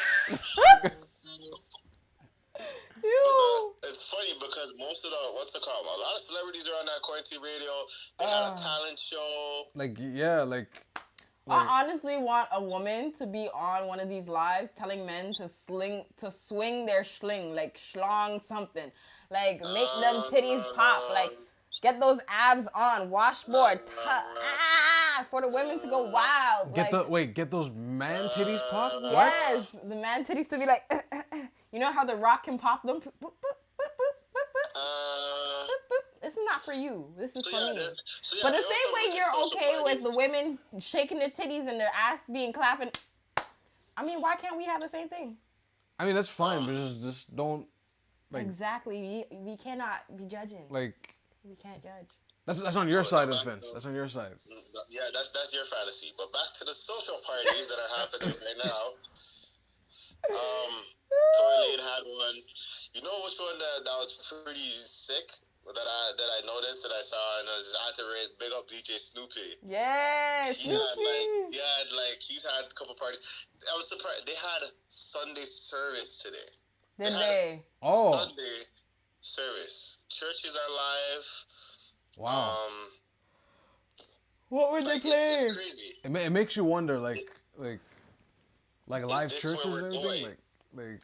It's funny because most of the, what's it called? A lot of celebrities are on that quarantine radio. They had a talent show. I honestly want a woman to be on one of these lives telling men to swing their schling, like schlong something. Like, make them titties pop. Like, get those abs on. Washboard. For the women to go wild. Get those man titties pop? Yes. What? The man titties to be like, you know how The Rock can pop them? This is not for you. This is for me. But the same way you're okay with the women shaking their titties and their ass being clapping, I mean, why can't we have the same thing? I mean, that's fine, but just don't. Exactly. We cannot be judging. We can't judge. That's on your side of the fence. That's on your side. Yeah, that's your fantasy. But back to the social parties that are happening right now. Tory Lane had one. You know which one that was pretty sick? That I noticed, that I saw, and I had to big up DJ Snoopy. Yes, Snoopy. He's had a couple parties. I was surprised. They had Sunday service today. Did they? Sunday service. Churches are live. Wow. What were they playing? It's crazy. It makes you wonder, like live churches and everything. Like.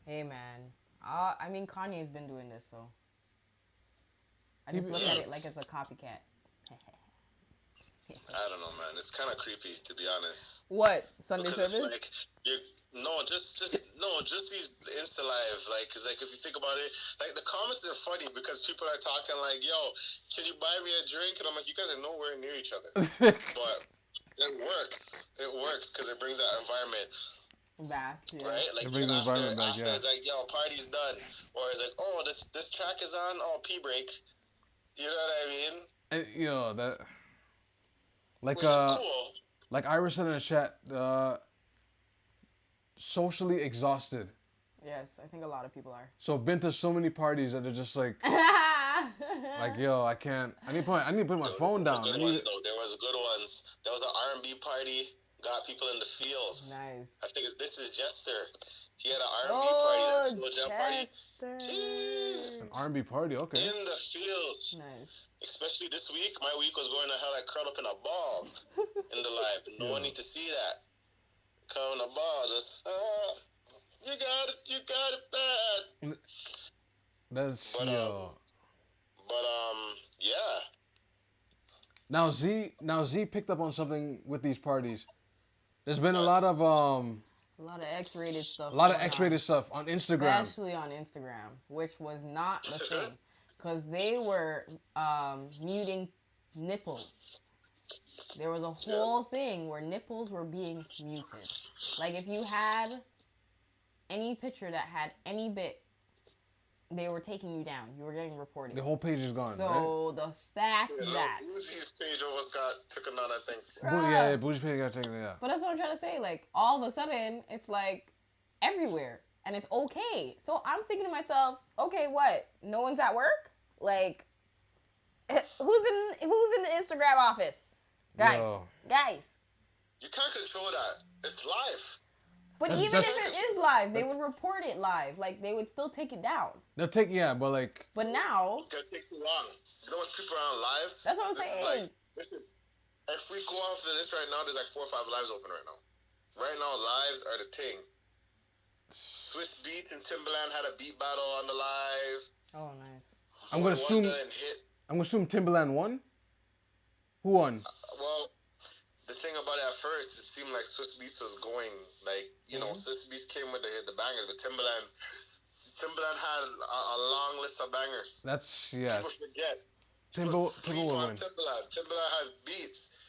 Hey man, I mean Kanye's been doing this, so I just look at it like it's a copycat. I don't know, man. It's kind of creepy, to be honest. What? Sunday service? Just these Insta Live, cause if you think about it, the comments are funny because people are talking like, "Yo, can you buy me a drink?" And I'm like, "You guys are nowhere near each other," but it works. It works because it brings that environment back, yeah. Right? It brings the environment back, yeah. It's like, yo, party's done, or it's like, oh, this track is on, oh, pee break. You know what I mean? That. Which is cool. Like Iris said in the chat, socially exhausted. Yes, I think a lot of people are. So been to so many parties that they're just like, yo, I can't. I need to put my phone down. There was good ones. There was an R&B party. Got people in the fields. Nice. I think this is Jester. He had an R&B party. That slow jam party. Jeez. An R&B party, okay. In the fields. Nice. Especially this week. My week was going to hell. I curled up in a ball in the live. No one need to see that. Curl in a ball. Just, you got it bad. That's, yeah. Now Z picked up on something with these parties. There's been a lot of X-rated stuff. A lot of X-rated stuff on Instagram. Especially on Instagram, which was not the thing. Because they were muting nipples. There was a whole thing where nipples were being muted. Like, if you had any picture that had any bit, they were taking you down. You were getting reported. The whole page is gone, So the fact that... Boogie's page almost got taken down, I think. Boogie's page got taken down. But that's what I'm trying to say. Like, all of a sudden, it's like everywhere. And it's okay. So I'm thinking to myself, okay, what? No one's at work? Like, who's in the Instagram office? Guys. You can't control that. It's live. But even if it is live, they would report it live. Like, they would still take it down. They'll take, but like... But now... It's going to take too long. You know when people are on lives? That's what I'm saying. If we go off of this right now, there's like 4 or 5 lives open right now. Right now, lives are the thing. Swiss Beats and Timbaland had a beat battle on the live. Oh, nice. I'm going to assume Timbaland won? Who won? Well... The thing about it at first, it seemed like Swiss Beats was going, Swiss Beats came with the bangers, but Timbaland Timbaland had a long list of bangers. That's People forget. Timbaland. Timbaland has beats.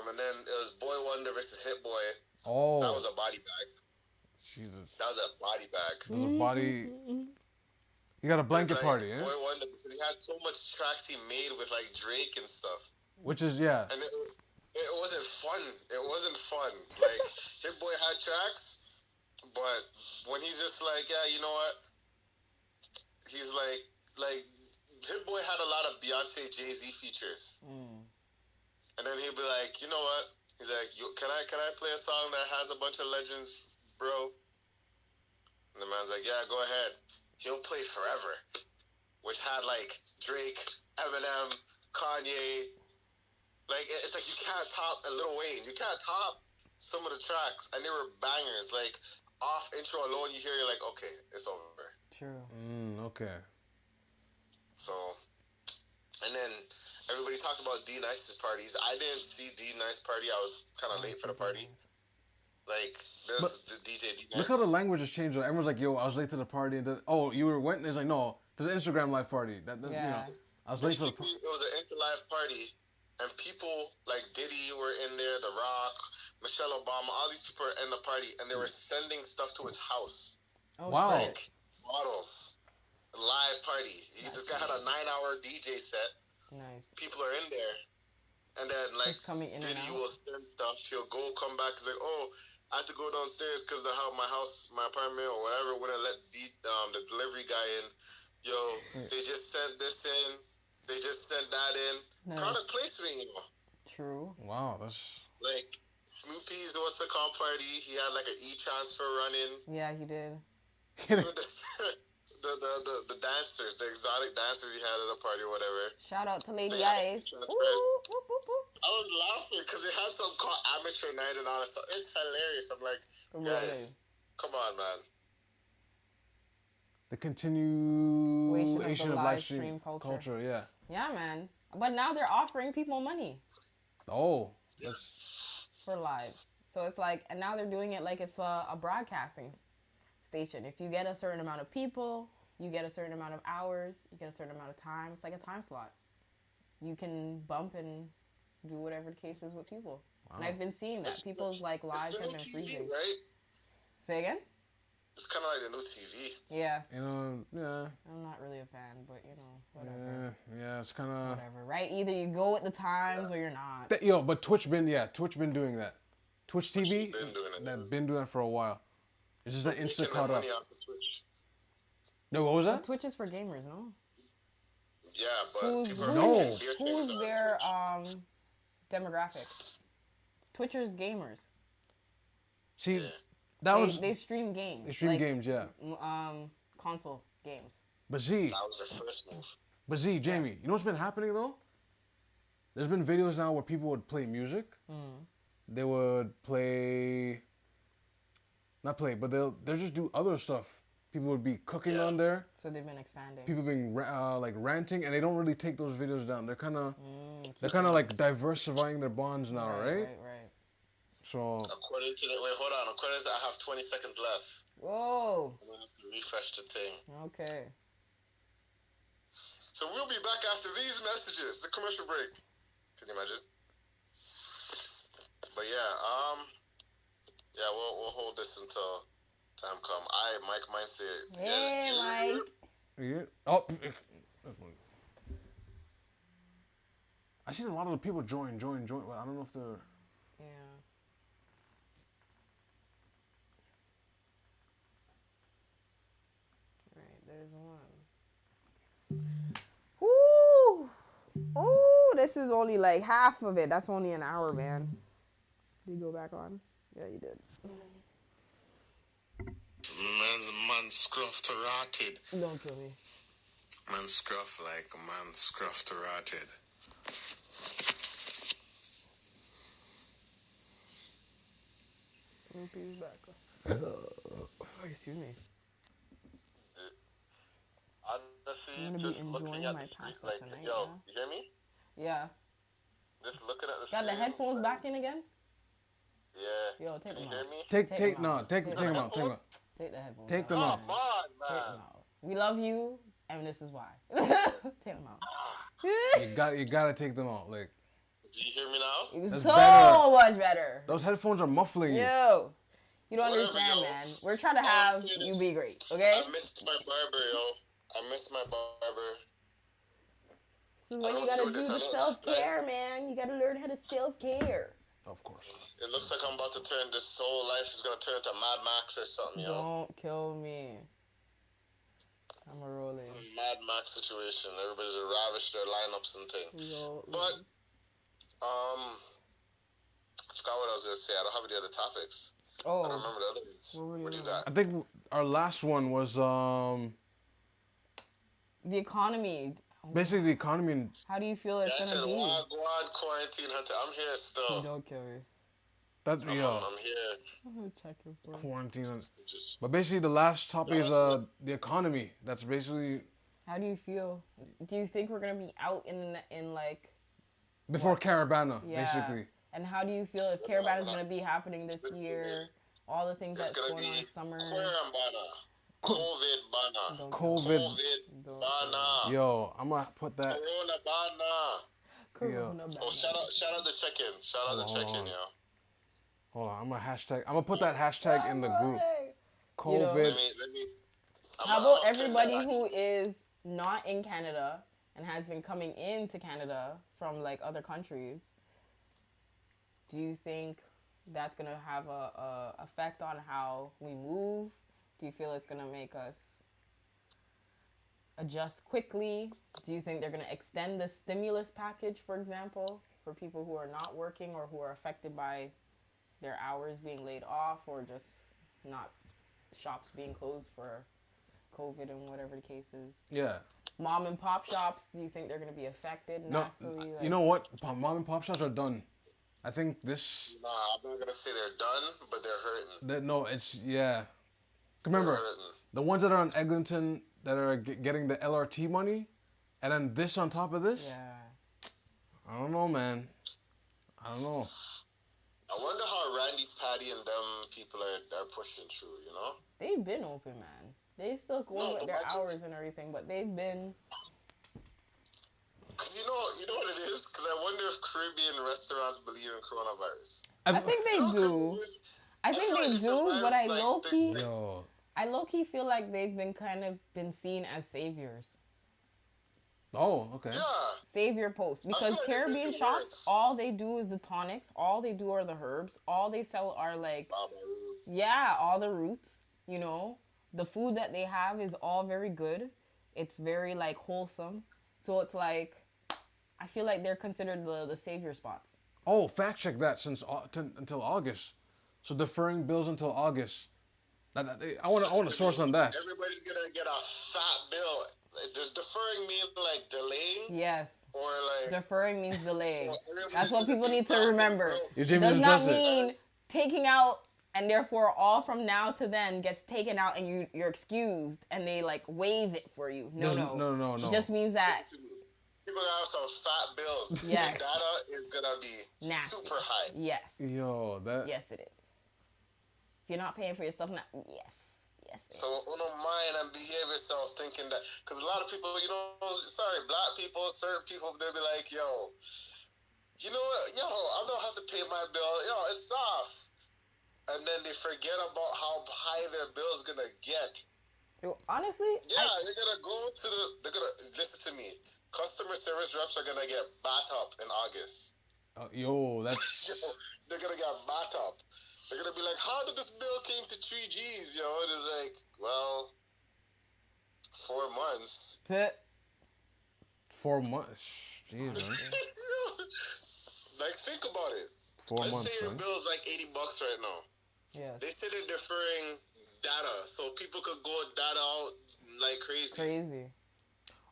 And then it was Boy Wonder versus Hit Boy. Oh. That was a body bag. Jesus. That was a body bag. That was a body. You got a blanket party, eh? Boy Wonder, because he had so much tracks he made with like Drake and stuff. Which is And it wasn't fun. It wasn't fun. Like Hit Boy had tracks, but when he's just like, yeah, you know what? He's like Hit Boy had a lot of Beyonce, Jay-Z features. And then he'd be like, you know what? He's like, can I play a song that has a bunch of legends, bro? And the man's like, yeah, go ahead. He'll play Forever, which had like Drake, Eminem, Kanye. Like, it's like you can't top Lil Wayne. You can't top some of the tracks, and they were bangers. Like, off intro alone, you hear, you're like, okay, it's over. True. Okay. So, and then everybody talked about D-Nice's parties. I didn't see D-Nice party. I was kind of late for the party. Like, there's the DJ D-Nice. Look how the language has changed. Everyone's like, yo, I was late to the party. And then, you went? And it's like, no, to the Instagram live party. You know, I was late to the party. It was an Insta live party, and people like Diddy were in there, The Rock, Michelle Obama, all these people were in the party, and they were sending stuff to his house. Oh, wow. Like, bottles. Live party. This guy had a 9-hour DJ set. Nice. People are in there. And then, like, Diddy will send stuff. He'll come back. He's like, oh, I have to go downstairs because my apartment or whatever wouldn't let the delivery guy in. Yo, they just sent this in. They just sent that in. Nice. Product placement, you know. True. Wow, that's... Like, Snoopy's what's it called party. He had, like, an e-transfer running. Yeah, he did. The dancers, the exotic dancers he had at a party or whatever. Shout out to Lady Ice. I was laughing because they had something called Amateur Night and all that stuff. It's hilarious. I'm like, guys, come on, man. The continuation of live stream culture, yeah. Yeah, man. But now they're offering people money. Oh. Yeah. For lives. So it's like, and now they're doing it like it's a broadcasting station. If you get a certain amount of people, you get a certain amount of hours, you get a certain amount of time. It's like a time slot. You can bump and do whatever the case is with people. Wow. And I've been seeing that. People's like lives have been freezing. Right? Say again? It's kind of like the new TV. Yeah. You know, yeah. I'm not really a fan, but you know, whatever. Yeah, it's kind of... Whatever, right? Either you go with the times or you're not. But Twitch been doing that. Twitch TV, been doing that for a while. It's just an instant caught up. No, what was that? Twitch is for gamers, no? Yeah, but who's their demographic? Twitchers gamers. See, they stream games. They stream games, yeah. Console games. But Z, that was their first move. But Z, Jamie, you know what's been happening though? There's been videos now where people would play music. They would they'll just do other stuff. People would be cooking on there. So they've been expanding. People being like ranting, and they don't really take those videos down. They're kind of like diversifying their bonds now, right? Right. So according to that, I have 20 seconds left. Whoa. I'm gonna have to refresh the thing. Okay. So we'll be back after these messages. The commercial break. Can you imagine? But we'll hold this until time come. Mike might say it. Hey, Mike. Yeah. Oh. I seen a lot of the people join, but I don't know if they're... Yeah. Right, there's one. Ooh, this is only like half of it. That's only an hour, man. Did you go back on? Yeah, you did. Man scruff to rotted. Don't kill me. Man scruff like a man scruff to rotted. Snoopy's back. Excuse me. Honestly, I'm gonna be enjoying my pasta tonight. Yo, you hear me? Yeah. Just looking at the Got the headphones back in again? Yeah. Yo, take them out. Hear me? Take them out. Take them out. Take the headphones Take them out. Come on, out. We love you, and this is why. Take them out. You gotta take them out. Like, do you hear me now? It was That's so better. much better. Those headphones are muffling you. Yo, you don't Whatever, understand, yo. man. We're trying to have you be great, okay? I missed my barber, yo. I missed my barber. This is when you gotta do the self-care, man. You gotta learn how to self-care. Of course. It looks like I'm about to turn this whole life is gonna turn into Mad Max or something, yo. Don't kill me. I'm a rolling. Mad Max situation. Everybody's ravished their lineups and things. But I forgot what I was gonna say. I don't have any other topics. Oh. I don't remember the other ones. What do you got? I think our last one was the economy. basically the economy. And how do you feel it's gonna be? Go on, quarantine hunter. I'm here still. Don't kill me. that's I'm here. I'm gonna check it for quarantine. But basically, the last topic is the economy. That's basically. How do you feel? Do you think we're gonna be out in like Before Caravana, basically. And how do you feel if Caravana is gonna be happening this year? All the things that's going on in summer. COVID bana. COVID bana. Yo, I'm gonna put that. Corona bana. Corona bana. Oh, shout out the check-in. Shout out the check-in, yo. Hold on, I'm gonna put that hashtag in the group. COVID. You know, let me how about everybody who is not in Canada and has been coming into Canada from like other countries? Do you think that's gonna have a effect on how we move? Do you feel it's gonna make us adjust quickly? Do you think they're gonna extend the stimulus package, for example, for people who are not working or who are affected by their hours being laid off or just not shops being closed for COVID and whatever the case is? Yeah. Mom and pop shops, do you think they're gonna be affected? No, you know what? Mom and pop shops are done. I think this. Nah, I'm not gonna say they're done, but they're hurting. No, it's Remember, the ones that are on Eglinton that are getting the LRT money, and then this on top of this. Yeah. I don't know, man. I don't know. I wonder how Randy's Patty and them people are pushing through. You know. They've been open, man. They still go with their hours and everything, but they've been. Cause you know what it is. Cause I wonder if Caribbean restaurants believe in coronavirus. I think they do. I think they do, but I low key feel like they've been been seen as saviors. Oh, okay. Yeah. Savior post. Because Caribbean shops, all they do is the tonics. All they do are the herbs. All they sell are like, all the roots, you know. The food that they have is all very good. It's very like wholesome. So it's like, I feel like they're considered the savior spots. Oh, fact check that until August. So deferring bills until August. I want a source on that. Everybody's gonna get a fat bill. Does deferring mean like delaying? Yes. Or like deferring means delaying. That's what people need to remember. It does not mean taking out and therefore all from now to then gets taken out and you're excused and they like waive it for you. No. It just means that people have some fat bills. Yes. The data is gonna be nasty. Super high. Yes. Yo, that. Yes, it is. If you're not paying for your stuff now, yes. So, mind and behave yourself thinking that, because a lot of people, black people, certain people, they'll be like, yo, you know what, I don't have to pay my bill, it's off. And then they forget about how high their bill's gonna get. Honestly? Yeah, they're gonna listen to me. Customer service reps are gonna get bat up in August. That's... they're gonna get bat up. They're going to be like, how did this bill came to 3 G's, And it's like, well, 4 months. 4 months? Jeez, man. Like, think about it. 4 months, Let's say your bill's like $80 right now. Yeah. They said they're deferring data, so people could go data out like crazy.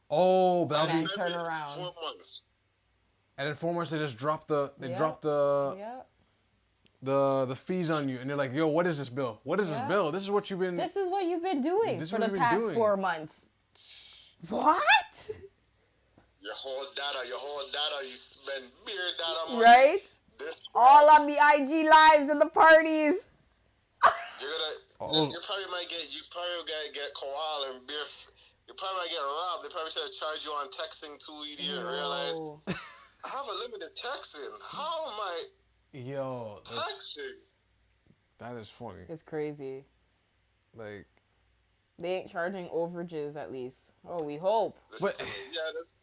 Oh, but and then turn around. 4 months. And in 4 months, they just drop the... the fees on you, and they're like, yo, what is this bill? What is this bill? This is what you've been doing for the past 4 months. What? Your whole data, you spend beer data money. Right? All on the IG lives and the parties. You probably might get koala and beer. You probably might get robbed. They probably try to charge you on texting too. You didn't realize. I have a limited texting. How am I? Yo, texting. That is funny. It's crazy. Like, they ain't charging overages at least. Oh, we hope. But yeah, that's.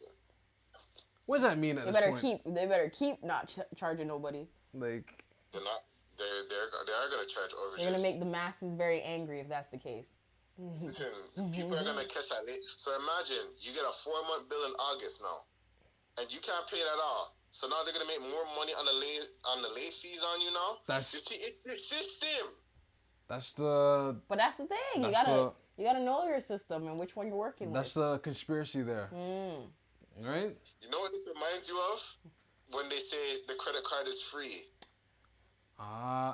What does that mean at this point? They better keep not charging nobody. Like, they're not. They are gonna charge overages. They're gonna make the masses very angry if that's the case. Listen, people are gonna catch that late. So imagine you get a 4-month bill in August now, and you can't pay it at all. So now they're gonna make more money on the late fees on you now. You see, it's the system. But that's the thing. You gotta know your system and which one you're working with. That's the conspiracy there. Right? You know what this reminds you of? When they say the credit card is free.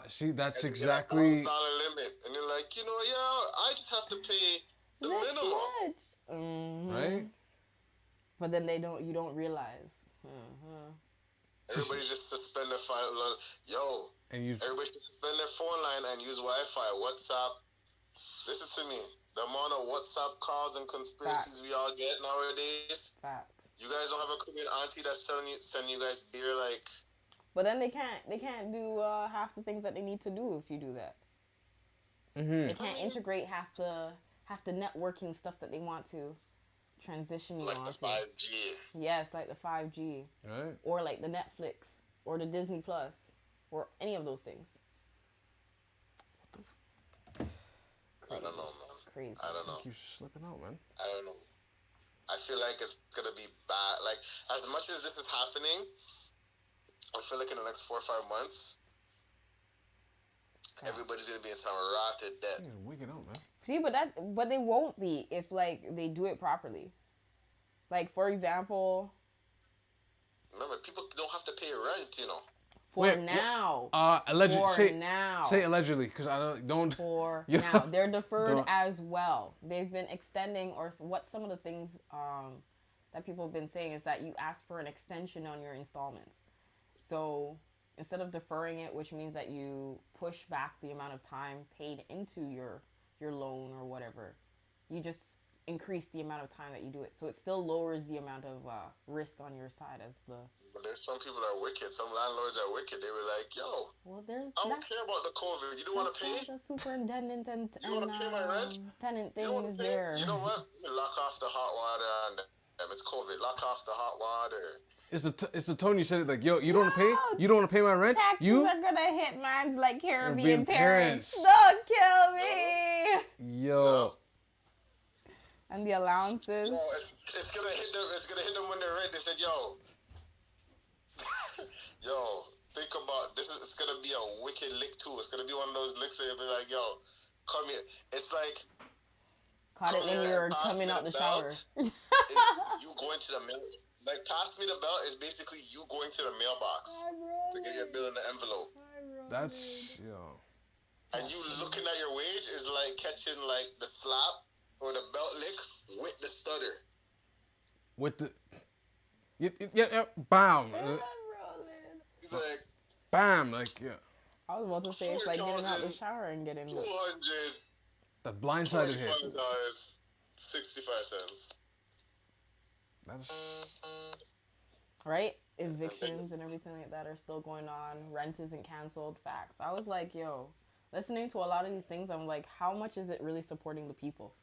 See, that's and exactly. $1,000 limit, and you're like, I just have to pay the minimum. Right? But then you don't realize. Everybody just suspend their phone. Everybody should suspend their phone line and use Wi-Fi, WhatsApp. Listen to me. The amount of WhatsApp calls and conspiracies we all get nowadays. Facts. You guys don't have a Korean auntie that's sending you guys beer like. But then they can't do half the things that they need to do if you do that. They can't integrate half the networking stuff that they want to transition you onto. Like the 5G. Yes, like the 5G. Right. Or like the Netflix or the Disney Plus or any of those things. I don't know, man. Crazy. I don't know. You're slipping out, man. I don't know. I feel like it's gonna be bad. Like, as much as this is happening, I feel like in the next 4 or 5 months, everybody's gonna be in some rotted debt. You're wigging out, man. See, but they won't be if they do it properly. Like, for example. Remember, people don't have to pay rent, Now. Allegedly. Now. Say allegedly, because I don't. For now, they're deferred as well. They've been extending, or what some of the things that people have been saying is that you ask for an extension on your installments. So instead of deferring it, which means that you push back the amount of time paid into your loan or whatever, you just increase the amount of time that you do it. So it still lowers the amount of risk on your side as the. But there's some people that are wicked. Some landlords are wicked. They were like, yo, I don't care about the COVID. You don't want to pay? The superintendent and pay my rent? Tenant thing is there. You know what? Lock off the hot water and it's COVID. Lock off the hot water. It's the tone you said it like, yo, you don't want to pay? You don't want to pay my rent? Taxes are gonna hit man's like Caribbean parents. Don't kill me. Yo. And the allowances. Yo, it's gonna hit them. It's gonna hit them when they're rent. They said, yo, think about this. It's gonna be a wicked lick too. It's gonna be one of those licks that you'll be like, yo, come here. It's like. Caught it when you were coming out the shower. You going to the mail. Like, pass me the belt is basically you going to the mailbox to get your bill in the envelope. That's, yo. And you looking at your wage is like catching, like, the slap or the belt lick with the stutter. With the... Yeah, bam. He's like... Bam, like, yeah. I was about to say, it's like getting out the shower and getting... 200. That blindsided hit. $65. That's... Right? Evictions and everything like that are still going on. Rent isn't canceled. Facts. I was like, yo, listening to a lot of these things, I'm like, how much is it really supporting the people?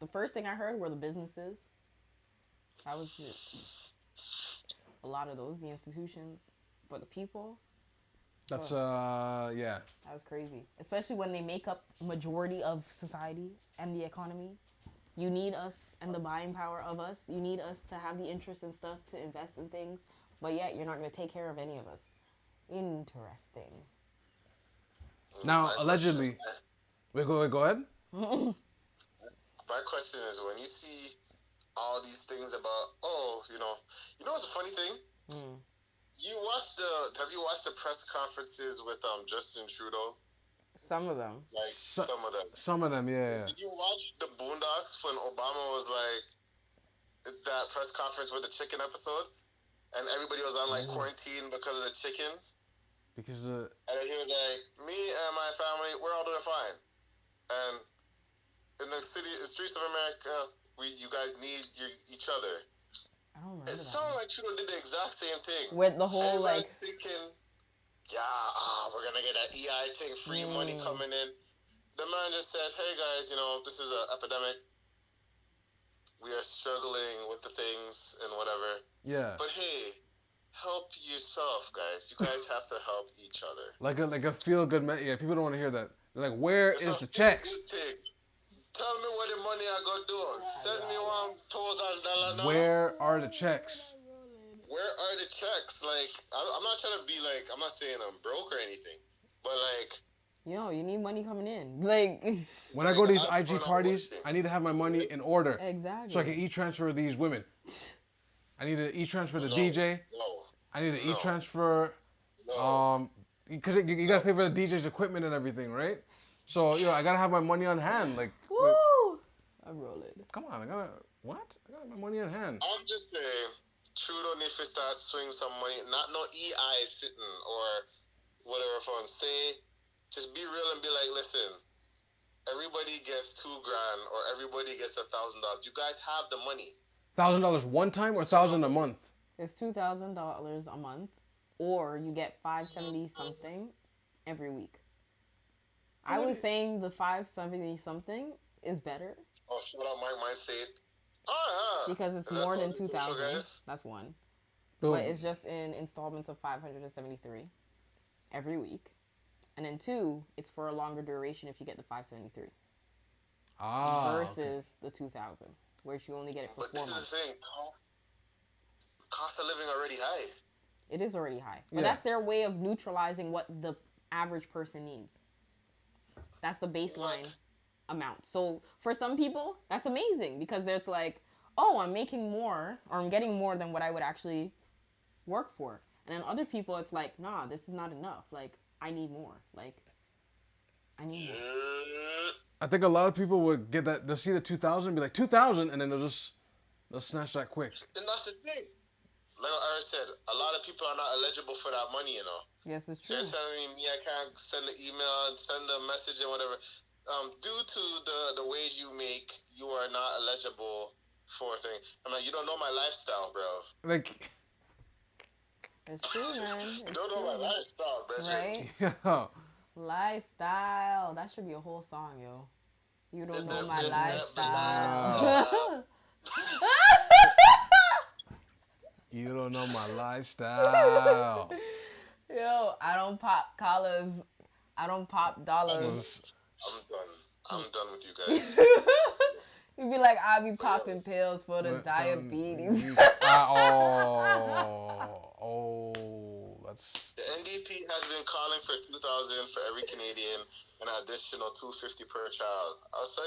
The first thing I heard were the businesses. That was it. A lot of those, the institutions. But the people... That's, yeah. That was crazy. Especially when they make up majority of society and the economy. You need us and the buying power of us. You need us to have the interest and stuff to invest in things. But yet, you're not going to take care of any of us. Interesting. Now, allegedly... Wait, go ahead. My question is, when you see all these things about, you know what's a funny thing? Have you watched the press conferences with Justin Trudeau? Some of them. Like, some of them. Some of them, yeah. Did you watch the Boondocks when Obama was like, that press conference with the chicken episode? And everybody was on like quarantine because of the chickens? And then he was like, me and my family, we're all fine. And in the streets of America, you guys need each other. I don't remember. It sounded like Trudeau did the exact same thing. With the whole everybody's thinking, we're gonna get that EI thing, free money coming in. The man just said, hey guys, this is an epidemic. We are struggling with the things and whatever. Yeah. But hey, help yourself, guys. You guys have to help each other. Like a feel good yeah, people don't want to hear that. They're like, where is the checks? Tell me what the money I go do. Send me $1,000 now. Where are the checks? Where are the checks? Like, I'm not trying to be like, I'm not saying I'm broke or anything, but like, you need money coming in. Like, when I go to these IG parties, I need to have my money in order. Exactly. So I can e-transfer these women. I need to e-transfer the DJ. No. I need to e-transfer, because you gotta pay for the DJ's equipment and everything, right? So, I gotta have my money on hand. Like, woo! I'm rolling. Come on, I gotta have my money on hand. I'm just saying, Trudeau needs to start swinging some money. Not no EI sitting or whatever fun. Just be real and be like, listen, everybody gets $2,000 or everybody gets $1,000. You guys have the money. $1,000 one time or $1,000 a month? It's $2,000 a month, or you get $570 something every week. I was saying the $570 something is better. Oh, shout out Mike. Mine said, oh, yeah. Because it's more than 2,000. That's one. Boom. But it's just in installments of 573 every week. And then 2, it's for a longer duration if you get the 573. Versus the 2,000, where you only get it for 4 months. But this is the thing, cost of living already high. It is already high. But that's their way of neutralizing what the average person needs. That's the baseline amount. So for some people, that's amazing because there's like, oh, I'm making more or I'm getting more than what I would actually work for. And then other people, it's like, nah, this is not enough. Like, I need more. Like, I need more. I think a lot of people would get that. They'll see the 2,000 and be like, 2,000, and then they'll snatch that quick. And that's the thing. Like I said, a lot of people are not eligible for that money, Yes, it's true. So you're telling me I can't send an email and send a message and whatever. Due to the wage you make, you are not eligible for a thing. I'm like, you don't know my lifestyle, bro. Like, it's true, man. You don't know my lifestyle, bro. Right? Yeah. Lifestyle. That should be a whole song, yo. You don't know my lifestyle. You don't know my lifestyle. Yo, I don't pop collars. I don't pop dollars. I'm done with you guys. You'd be like, I be popping pills for the diabetes. That's... The NDP has been calling for $2,000 for every Canadian and an additional $250 per child. I'll say,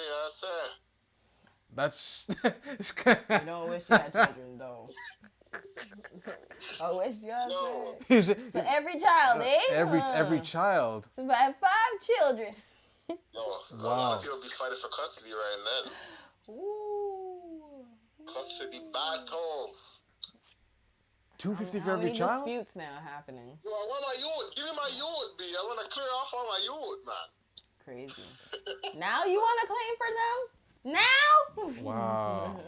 That's... You don't wish you had children, though. I wish you had. So every child, Every child. So I have 5 children. A lot of people be fighting for custody right now. Ooh. Custody battles. $250 for every child? How many disputes now happening? Yo, I want my youth. Give me my youth, B. I want to clear off all my youth, man. Crazy. Now you want to claim for them? Now? Wow.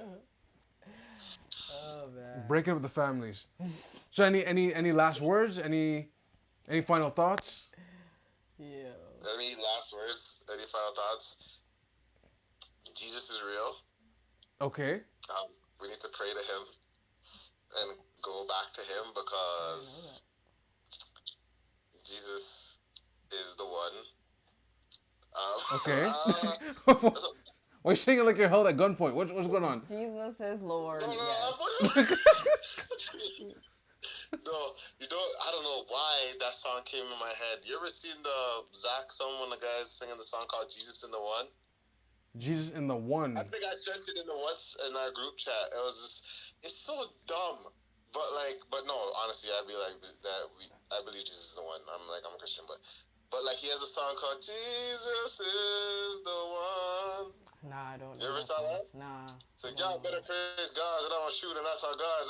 Oh, man. Breaking up the families. So any last words? Any final thoughts? Yeah. Any last words? Any final thoughts? Jesus is real. Okay. We need to pray to him and go back to him because Jesus is the one. Okay. Why are you saying it like you're held at gunpoint? What's going on? Jesus is Lord. No, I don't know why that song came in my head. You ever seen the Zach song when the guy's singing the song called Jesus in the One? Jesus in the One. I think I sent it in our group chat. It was just, it's so dumb. But no, honestly, I'd be like I believe Jesus is the one. I'm a Christian, but like he has a song called Jesus is the One. Nah, I don't know. You ever saw that? Nah. So y'all better praise God and I don't shoot and that's how God.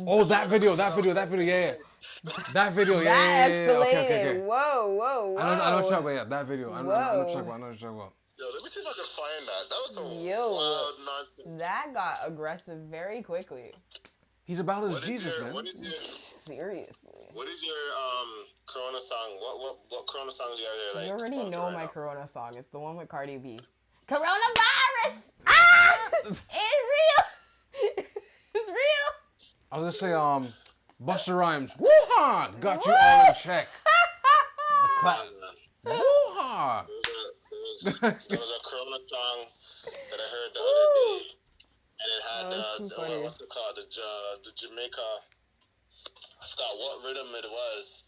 Oh, that video, yeah. That video, That yeah. escalated. Okay. Whoa. I know what you're talking about. Yeah, that video. I know what you're talking about. Yo, let me see if I can find that. That was some wild nonsense. That got aggressive very quickly. He's about his Jesus, man. Seriously. What is your Corona song? What Corona songs you guys are like? You already know my now? Corona song. It's the one with Cardi B. Coronavirus! Ah! It's real! It's real! I was gonna say, Busta Rhymes. Woo-ha! Got you all in check. The clap. Woo-ha! There was a Corona song that I heard the other day. And it had what's it called? The Jamaica. I forgot what rhythm it was.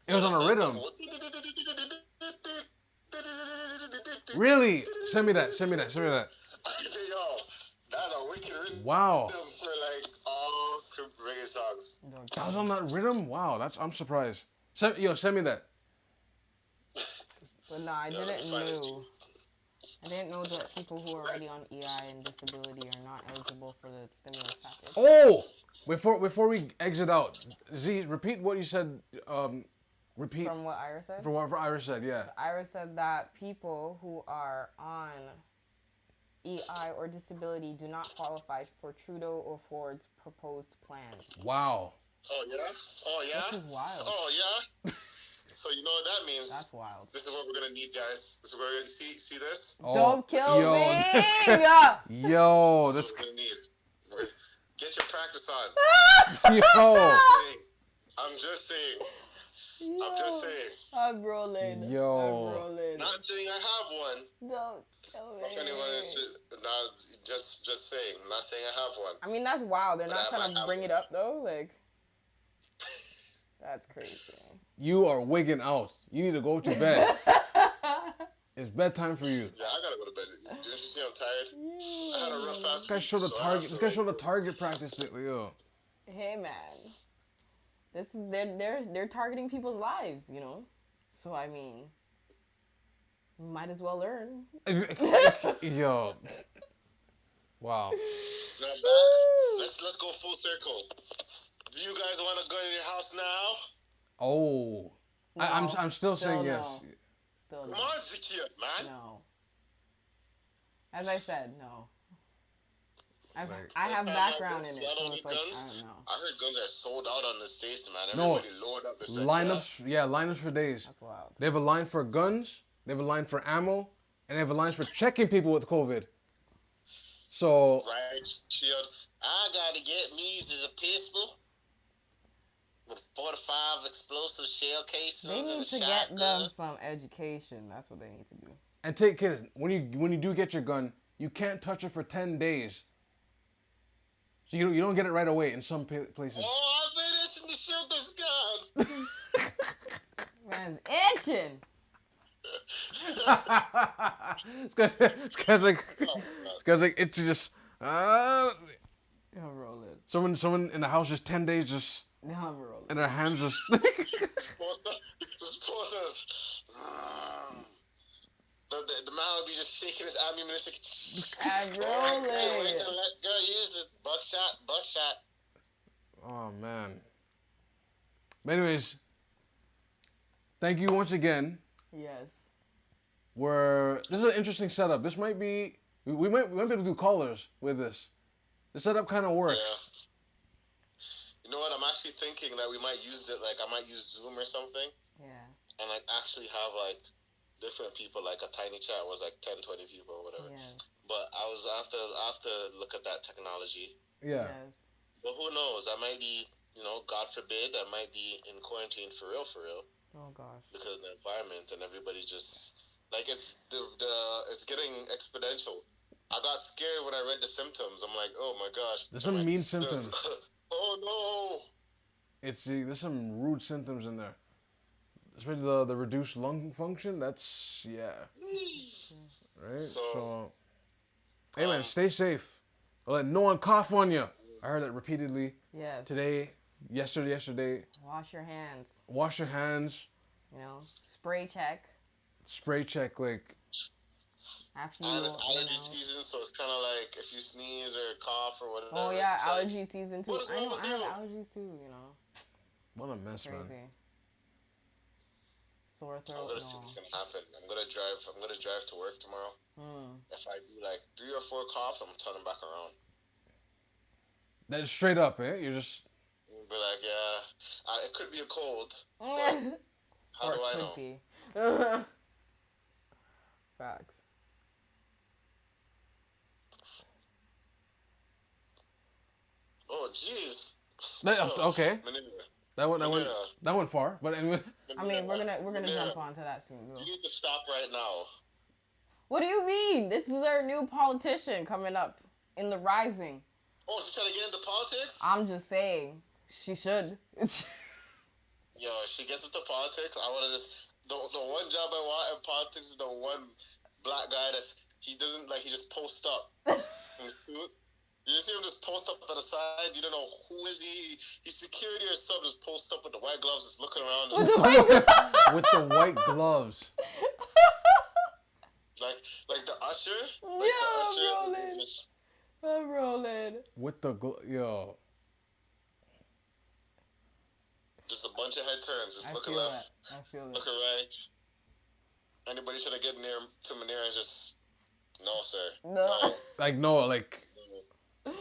It was on a rhythm. Really? Send me that. Yo, that's a wicked rhythm. Wow. For like all reggae songs. That was on that rhythm? Wow, I'm surprised. Send me that. But no, I didn't know that people who are already on EI and disability are not eligible for the stimulus package. Oh! Before we exit out, Z, repeat what you said. Repeat. From what Ira said? From what Ira said, yeah. So Ira said that people who are on EI or disability do not qualify for Trudeau or Ford's proposed plans. Wow. Oh, yeah? This is wild. Oh, yeah? So you know what that means? That's wild. This is what we're gonna need, guys. This is what we're gonna see this? Oh, Don't kill me! Yo, this is what we're gonna need. Get your practice on. Yo. I'm just saying. I'm rolling. Not saying I have one. Don't kill me. If anyone is not just saying. I'm not saying I have one. I mean, that's wild. They're not trying to bring it up though. Like, that's crazy. You are wigging out. You need to go to bed. It's bedtime for you. Yeah, I gotta go to bed. Did you see I'm tired? I had a rough fast week. This guy showed the target practice. Yo. Hey man, this is they're targeting people's lives, you know. So I mean, might as well learn. Yo. Wow. Not bad. Let's go full circle. Do you guys want to go in your house now? Oh. No, I'm still saying yes. no. Still no. Come on, Zakia, man. No. As I said, no. I have background in it, so it's like, I don't know. I heard guns are sold out on the States, man. Everybody load up. Lineups for days. That's wild. They have a line for guns, they have a line for ammo, and they have a line for checking people with COVID. So... Right, shield. I gotta get me is a pistol with 45 explosive shell cases. They need to get them some education. That's what they need to do. And take kids, when you do get your gun, you can't touch it for 10 days. So you don't get it right away in some places. Oh, I've been itching to shoot this gun. Man's itching. It's like it just I'm rolling. Someone in the house just 10 days just I'm rolling. and their hands just The man would be just shaking his ammunition. I'm rolling. Wait to let go use it. Buckshot. Oh man. But anyways, thank you once again. Yes. This is an interesting setup. This might be we might be able to do callers with this. The setup kind of works. Yeah. You know what? I'm actually thinking that we might use it. Like I might use Zoom or something. Yeah. And like actually have like different people, like a tiny chat was like 10, 20 people or whatever. Yes. But I have to look at that technology. Yeah. Yes. But who knows? I might be, God forbid, I might be in quarantine for real. Oh gosh. Because of the environment and everybody just like it's getting exponential. I got scared when I read the symptoms. I'm like, oh my gosh. There's some mean symptoms. Oh no. There's some rude symptoms in there. Especially the reduced lung function. That's right. So hey man, stay safe. Don't let no one cough on you. I heard that repeatedly. Yes. Today, yesterday. Wash your hands. Wash your hands. Spray check. Spray check, like. After and it's allergy season, so it's kind of like if you sneeze or cough or whatever. Oh yeah, allergy season too. I have allergies too. What a mess, Crazy. man. Sore throat. I'm gonna see what's gonna happen. I'm gonna drive to work tomorrow. If I do like 3 or 4 coughs, I'm turning back around. That's straight up, eh? You're just. Be like, yeah, it could be a cold. But how or do I could know? be. Facts. Oh, jeez. Okay. That went far, but anyway. I mean, we're gonna jump onto that soon. You need to stop right now. What do you mean? This is our new politician coming up in the rising. Oh, she's trying to get into politics? I'm just saying, she should. Yo, if she gets into politics, I want to just the one job I want in politics is the one black guy he just posts up in his suit. You see him just post up on the side. You don't know who is he. He's security or something. Just post up with the white gloves, just looking around. With the white gloves. Like the usher. I'm rolling. With the yo. Just a bunch of head turns. Just looking left. I feel it. Looking right. Anybody trying to get near to Manir is just no, sir. No.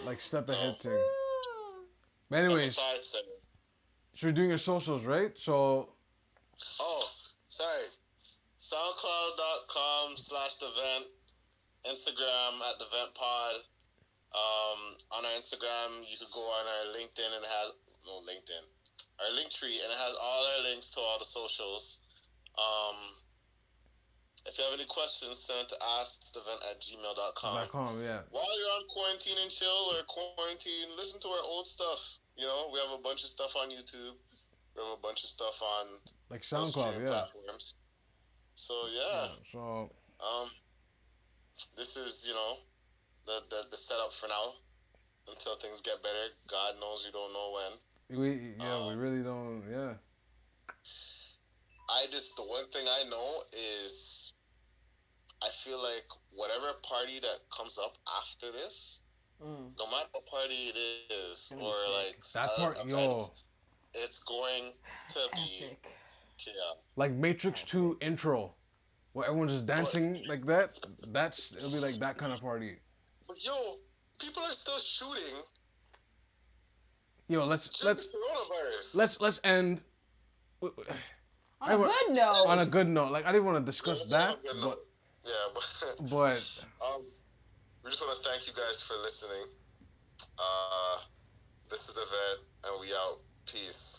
Like step ahead thing. But anyways, so you're doing your socials, right? So. Oh, sorry. SoundCloud.com/thevent. Instagram @theventpod. On our Instagram, you could go on our LinkedIn and it has our link tree, and it has all our links to all the socials. If you have any questions, send it to askthevent@gmail.com. Yeah. While you're on quarantine and chill or quarantine, listen to our old stuff. You know, we have a bunch of stuff on YouTube. We have a bunch of stuff on like SoundCloud, platforms. So so this is the setup for now until things get better. God knows we don't know when. We really don't. Yeah. The one thing I know is I feel like whatever party that comes up after this, no matter what party it is, or like that part, event, it's going to be chaos. Like Matrix 2 intro, where everyone's just dancing like that. It'll be like that kind of party. But people are still shooting. Let's coronavirus. let's end. On a good note. On a good note, like I didn't want to discuss that, but we just want to thank you guys for listening. This is the Vet, and we out. Peace.